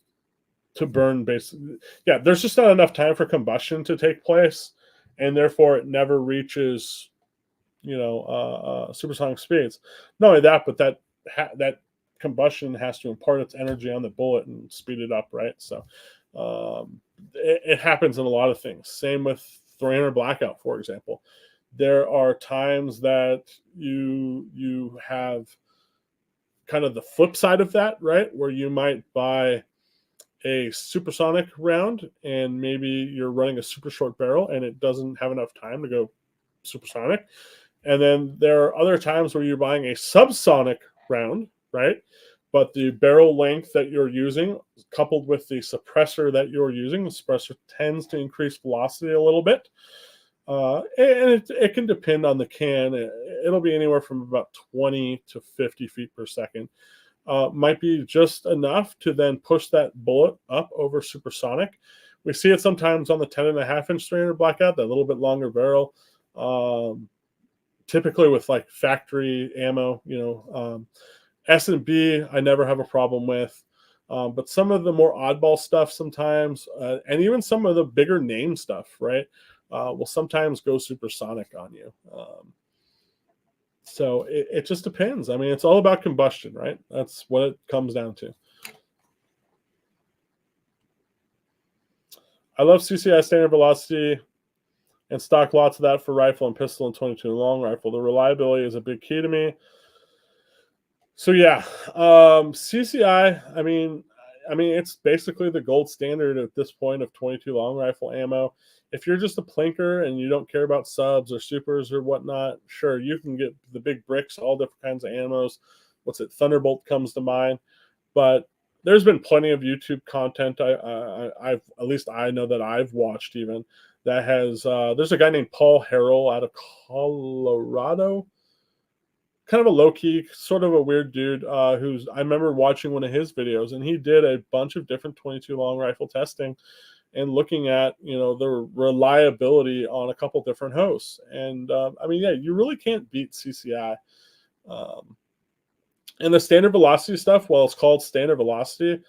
to burn. Basically, yeah, there's just not enough time for combustion to take place, and therefore it never reaches, supersonic speeds. Not only that, but that combustion has to impart its energy on the bullet and speed it up, right? So it happens in a lot of things. Same with 300 blackout, for example. There are times that you have kind of the flip side of that, right? Where you might buy a supersonic round and maybe you're running a super short barrel and it doesn't have enough time to go supersonic. And then there are other times where you're buying a subsonic round, right? But the barrel length that you're using, coupled with the suppressor that you're using, the suppressor tends to increase velocity a little bit. And it can depend on the can. It'll be anywhere from about 20 to 50 feet per second. Might be just enough to then push that bullet up over supersonic. We see it sometimes on the 10.5-inch 300 blackout, that little bit longer barrel. Typically with like factory ammo, S&B, I never have a problem with. But some of the more oddball stuff sometimes, and even some of the bigger name stuff, right, will sometimes go supersonic on you. So it just depends. It's all about combustion, right? That's what it comes down to. I love CCI standard velocity and stock lots of that for rifle and pistol and 22 long rifle. The reliability is a big key to me. So yeah, CCI, I mean, it's basically the gold standard at this point of 22 long rifle ammo. If you're just a plinker and you don't care about subs or supers or whatnot, sure, you can get the big bricks, all different kinds of ammos. What's it? Thunderbolt comes to mind, but there's been plenty of YouTube content. I've at least I know that I've watched even that has. There's a guy named Paul Harrell out of Colorado, kind of a low key, sort of a weird dude. Who's I remember watching one of his videos, and he did a bunch of different 22 long rifle testing and looking at the reliability on a couple different hosts. And I mean, yeah, you really can't beat CCI. Um, and the standard velocity stuff, while it's called standard velocity,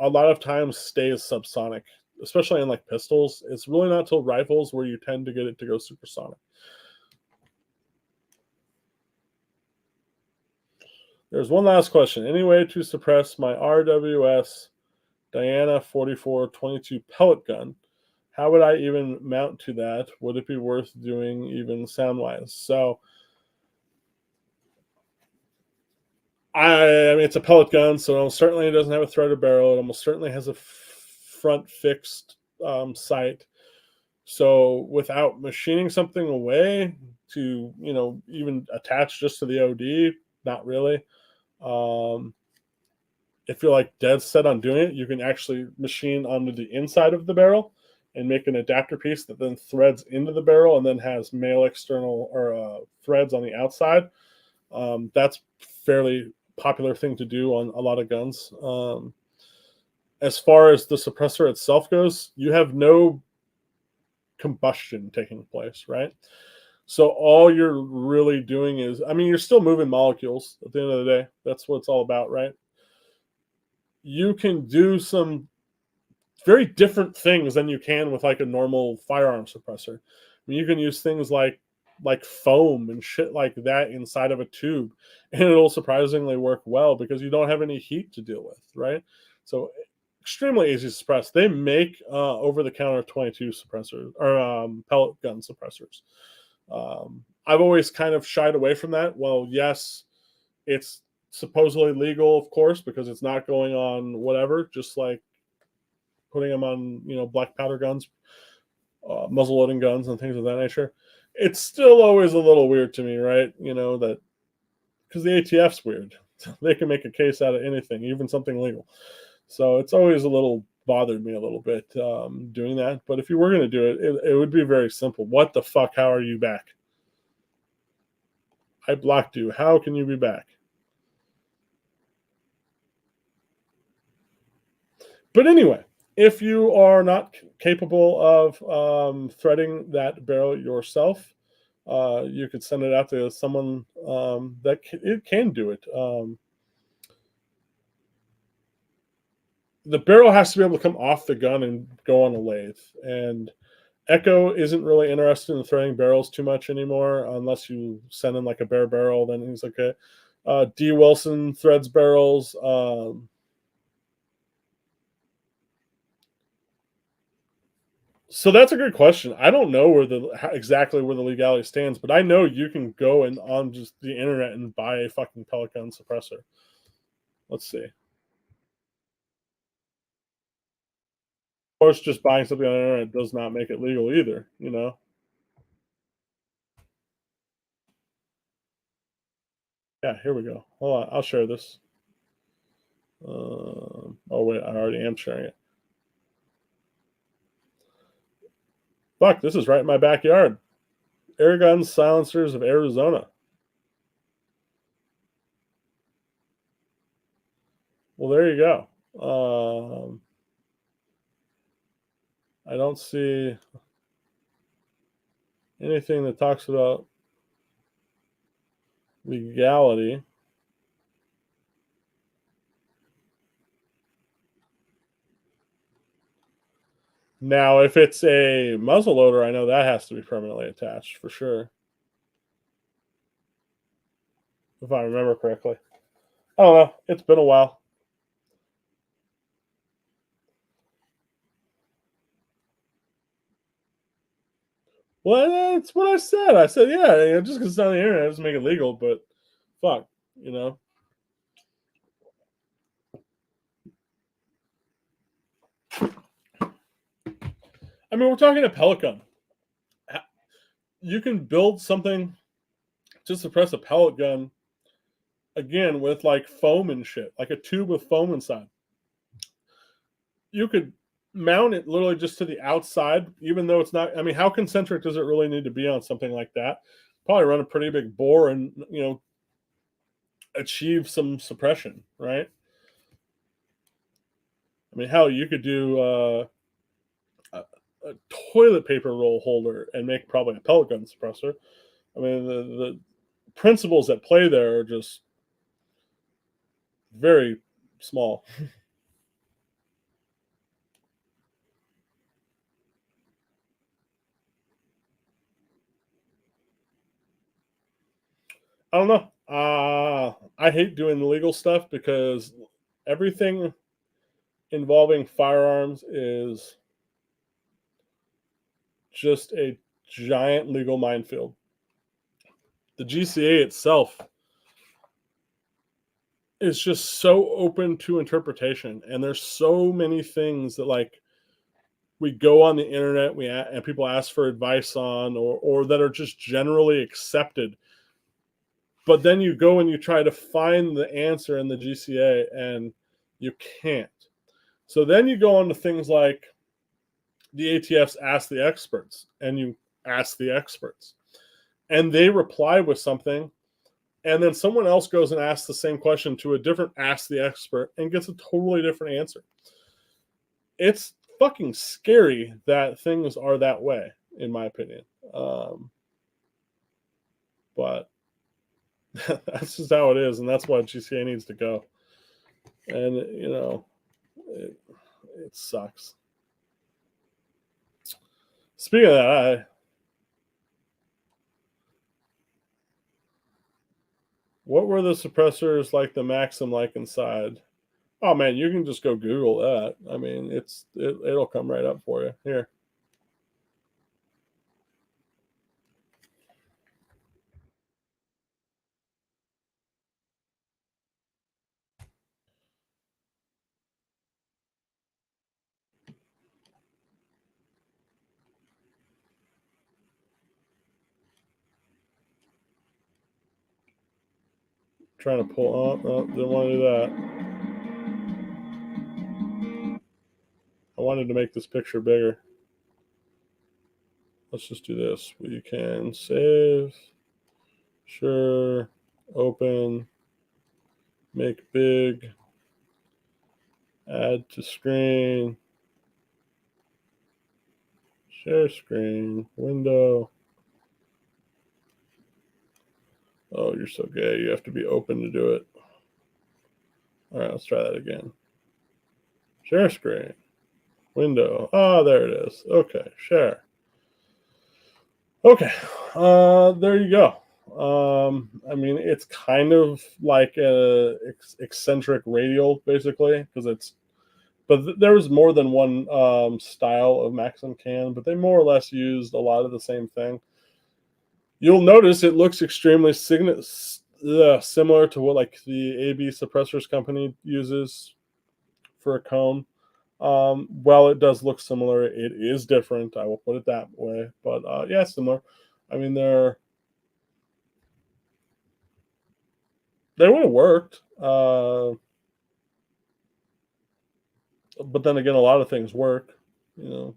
a lot of times stays subsonic, especially in like pistols. It's really not till rifles where you tend to get it to go supersonic. There's one last question. Any way to suppress my RWS Diana 44-22 pellet gun? How would I even mount to that? Would it be worth doing even sound-wise? So, I mean, it's a pellet gun, so it certainly doesn't have a threaded barrel. It almost certainly has a front fixed sight. So without machining something away to, even attach just to the OD, not really. If you're like dead set on doing it, you can actually machine onto the inside of the barrel and make an adapter piece that then threads into the barrel and then has male external or threads on the outside. That's fairly popular thing to do on a lot of guns. As far as the suppressor itself goes, you have no combustion taking place, right? So all you're really doing is, I mean, you're still moving molecules at the end of the day. That's what it's all about, right? You can do some very different things than you can with like a normal firearm suppressor. I mean, you can use things like foam and shit like that inside of a tube, and it'll surprisingly work well because you don't have any heat to deal with, right? So extremely easy to suppress. They make over-the-counter 22 suppressors or pellet gun suppressors. I've always kind of shied away from that. Well, yes, it's supposedly legal, of course, because it's not going on whatever, just like putting them on, black powder guns, muzzle loading guns, and things of that nature. It's still always a little weird to me, right? That because the ATF's weird. They can make a case out of anything, even something legal. So it's always a little bothered me a little bit doing that. But if you were going to do it, it would be very simple. What the fuck? How are you back? I blocked you. How can you be back? But anyway, if you are not capable of threading that barrel yourself, you could send it out to someone that it can do it. The barrel has to be able to come off the gun and go on a lathe. And Echo isn't really interested in threading barrels too much anymore, unless you send in like a bare barrel. Then he's like, okay. D. Wilson threads barrels. So that's a good question. I don't know exactly where the legality stands, but I know you can go and on just the internet and buy a fucking pellet gun suppressor. Let's see. Of course, just buying something on the internet does not make it legal either. Yeah, here we go. Hold on, I'll share this. Oh wait, I already am sharing it. Fuck, this is right in my backyard. Airgun silencers of Arizona. Well, there you go. I don't see anything that talks about legality. Now, if it's a muzzle loader, I know that has to be permanently attached for sure. If I remember correctly. I don't know. It's been a while. Well, that's what I said. I said, yeah, just because it's on the internet doesn't make it legal, but fuck. I mean, we're talking a pellet gun. You can build something to suppress a pellet gun again with like foam and shit, like a tube with foam inside. You could mount it literally just to the outside, even though it's not. I mean, how concentric does it really need to be on something like that? Probably run a pretty big bore and achieve some suppression, right? I mean, hell, you could do a toilet paper roll holder and make probably a pellet gun suppressor. I mean, the principles at play there are just very small. I don't know. I hate doing the legal stuff because everything involving firearms is just a giant legal minefield. The GCA itself is just so open to interpretation, and there's so many things that like we go on the internet and people ask for advice on or that are just generally accepted, but then you go and you try to find the answer in the GCA and you can't. So then you go on to things like the ATF's Ask the Experts, and you ask the experts, and they reply with something, and then someone else goes and asks the same question to a different Ask the Expert and gets a totally different answer. It's fucking scary that things are that way, in my opinion. But that's just how it is, and that's why GCA needs to go. And it sucks. Speaking of that, what were the suppressors like the Maxim like inside? Oh man, you can just go Google that. I mean, it'll come right up for you. Here. Trying to pull up. Oh, didn't want to do that. I wanted to make this picture bigger. Let's just do this. We can save. Sure. Open. Make big. Add to screen. Share screen. Window. Oh, you're so gay. You have to be open to do it. All right, let's try that again. Share screen. Window. Oh, there it is. Okay, share. Okay, there you go. I mean, it's kind of like a eccentric radial, basically, because it's. But there's more than one style of Maxim can, but they more or less used a lot of the same thing. You'll notice it looks extremely similar to what like the AB suppressors company uses for a cone. Well, it does look similar. It is different. I will put it that way. But yeah, similar. I mean, they would have worked. But then again, a lot of things work. You know.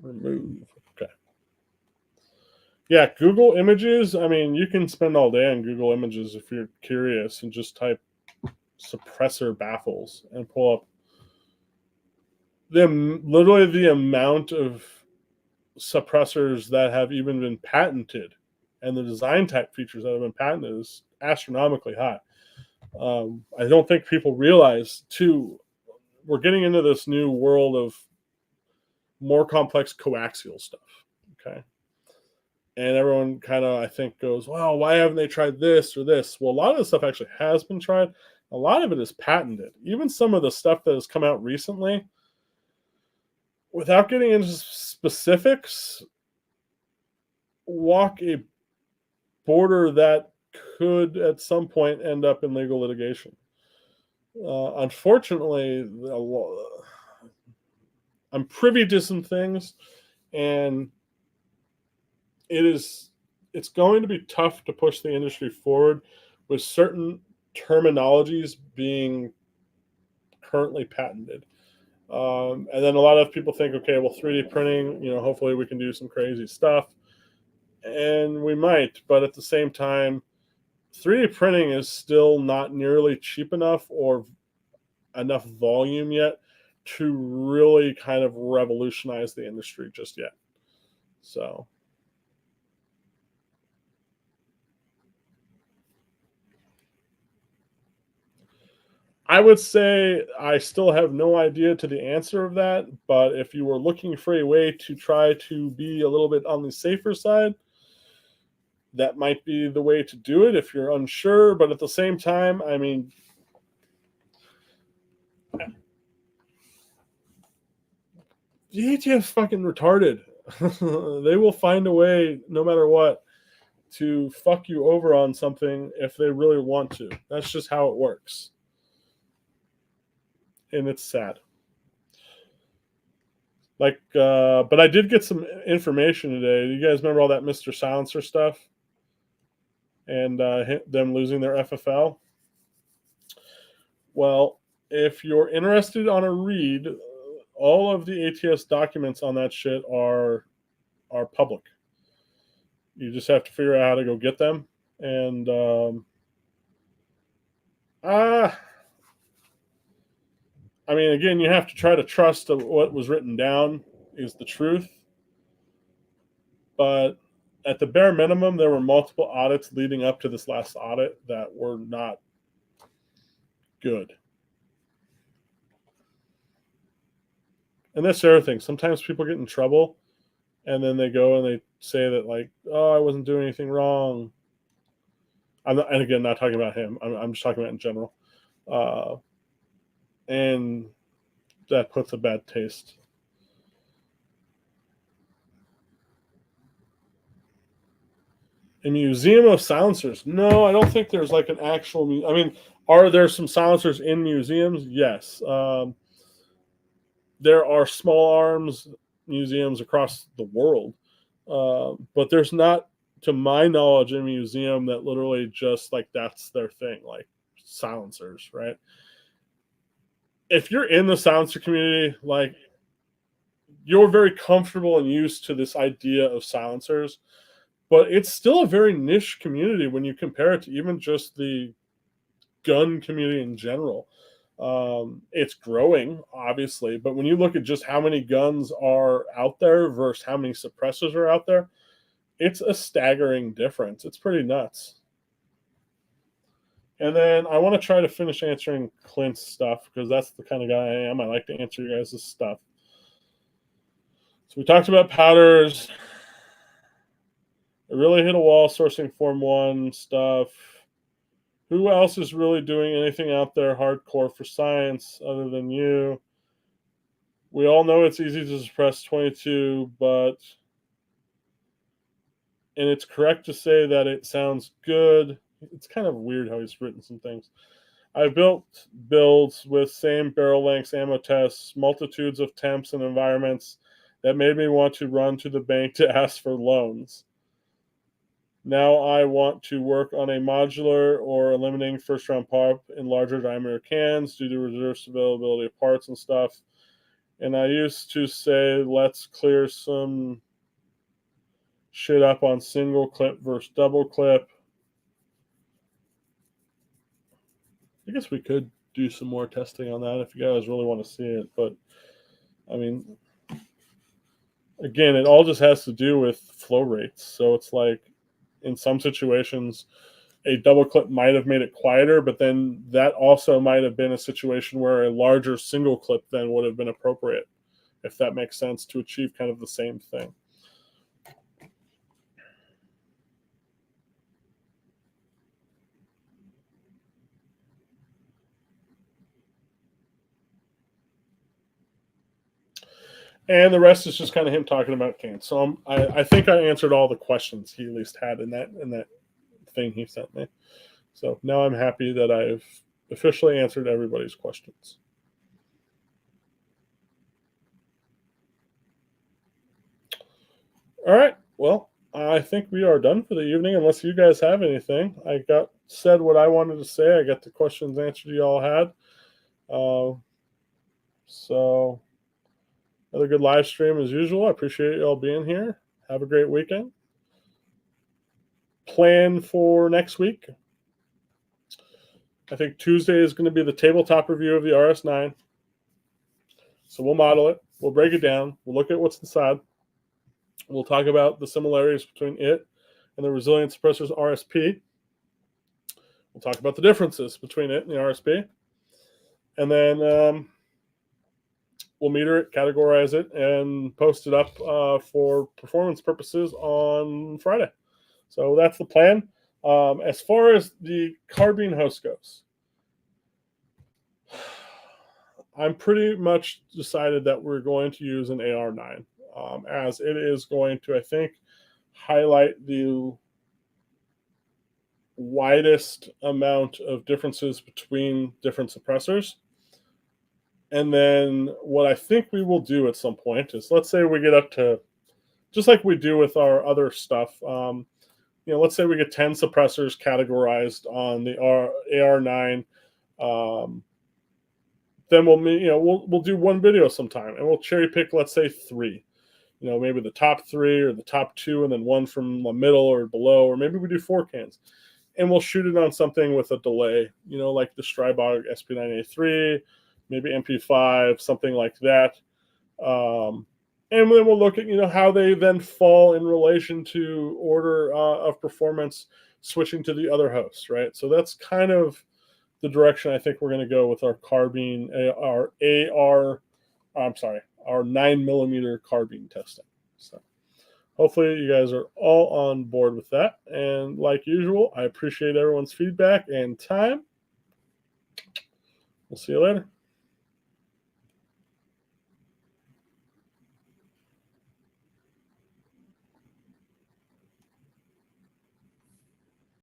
Remove. Okay. Yeah, Google Images. I mean, you can spend all day on Google Images if you're curious and just type suppressor baffles and pull up literally the amount of suppressors that have even been patented and the design type features that have been patented is astronomically high. I don't think people realize too, we're getting into this new world of more complex coaxial stuff. Okay. And everyone kind of, I think, goes, well, why haven't they tried this or this? Well, a lot of the stuff actually has been tried. A lot of it is patented. Even some of the stuff that has come out recently, without getting into specifics, walk a border that could at some point end up in legal litigation. Unfortunately, I'm privy to some things, and it's going to be tough to push the industry forward with certain terminologies being currently patented. And then a lot of people think, okay, well, 3D printing, hopefully we can do some crazy stuff. And we might, but at the same time, 3D printing is still not nearly cheap enough or enough volume yet to really kind of revolutionize the industry just yet. So I would say I still have no idea to the answer of that, but if you were looking for a way to try to be a little bit on the safer side, that might be the way to do it if you're unsure. But at the same time, I mean, the ATF's fucking retarded. They will find a way, no matter what, to fuck you over on something if they really want to. That's just how it works. And it's sad. But I did get some information today. Do you guys remember all that Mr. Silencer stuff? And them losing their FFL? Well, if you're interested on a read, all of the ATS documents on that shit are public. You just have to figure out how to go get them. And I mean, again, you have to try to trust what was written down is the truth. But at the bare minimum, there were multiple audits leading up to this last audit that were not good. And that's the other thing. Sometimes people get in trouble, and then they go and they say that, like, oh, I wasn't doing anything wrong. And again, not talking about him. I'm just talking about in general. And that puts a bad taste. A museum of silencers? No, I don't think there's like an actual. I mean, are there some silencers in museums? Yes. There are small arms museums across the world, but there's not, to my knowledge, a museum that literally just like that's their thing, like silencers, right? If you're in the silencer community, like you're very comfortable and used to this idea of silencers, but it's still a very niche community when you compare it to even just the gun community in general. It's growing, obviously, but when you look at just how many guns are out there versus how many suppressors are out there, it's a staggering difference. It's pretty nuts. And then I want to try to finish answering Clint's stuff because that's the kind of guy I am. I like to answer you guys' stuff. So we talked about powders. I really hit a wall sourcing Form 1 stuff. Who else is really doing anything out there hardcore for science other than you? We all know it's easy to suppress 22, and it's correct to say that it sounds good. It's kind of weird how he's written some things. I built builds with same barrel lengths, ammo tests, multitudes of temps and environments that made me want to run to the bank to ask for loans. Now I want to work on a modular or eliminating first round pop in larger diameter cans due to reduced availability of parts and stuff. And I used to say, let's clear some shit up on single clip versus double clip. I guess we could do some more testing on that if you guys really want to see it. But I mean, again, it all just has to do with flow rates. So it's like, in some situations, a double clip might have made it quieter, but then that also might have been a situation where a larger single clip then would have been appropriate, if that makes sense, to achieve kind of the same thing. And the rest is just kind of him talking about cans. So I think I answered all the questions he at least had in that thing he sent me. So now I'm happy that I've officially answered everybody's questions. All right. Well, I think we are done for the evening, unless you guys have anything. I got said what I wanted to say. I got the questions answered you all had. So another good live stream as usual. I appreciate you all being here. Have a great weekend. Plan for next week. I think Tuesday is going to be the tabletop review of the RS9. So we'll model it. We'll break it down. We'll look at what's inside. We'll talk about the similarities between it and the Resilient Suppressor's RSP. We'll talk about the differences between it and the RSP. And then we'll meter it, categorize it, and post it up for performance purposes on Friday. So that's the plan. As far as the carbine host goes, I'm pretty much decided that we're going to use an AR9, as it is going to, I think, highlight the widest amount of differences between different suppressors. And then what I think we will do at some point is, let's say we get up to, just like we do with our other stuff, let's say we get 10 suppressors categorized on the AR9. Then we'll do one video sometime, and we'll cherry pick, let's say 3. Maybe the top 3 or the top 2, and then one from the middle or below, or maybe we do 4 cans, and we'll shoot it on something with a delay, like the Strybog SP9A3, maybe MP5, something like that. And then we'll look at, how they then fall in relation to order of performance switching to the other hosts, right? So that's kind of the direction I think we're going to go with our carbine, our 9mm carbine testing. So hopefully you guys are all on board with that. And like usual, I appreciate everyone's feedback and time. We'll see you later.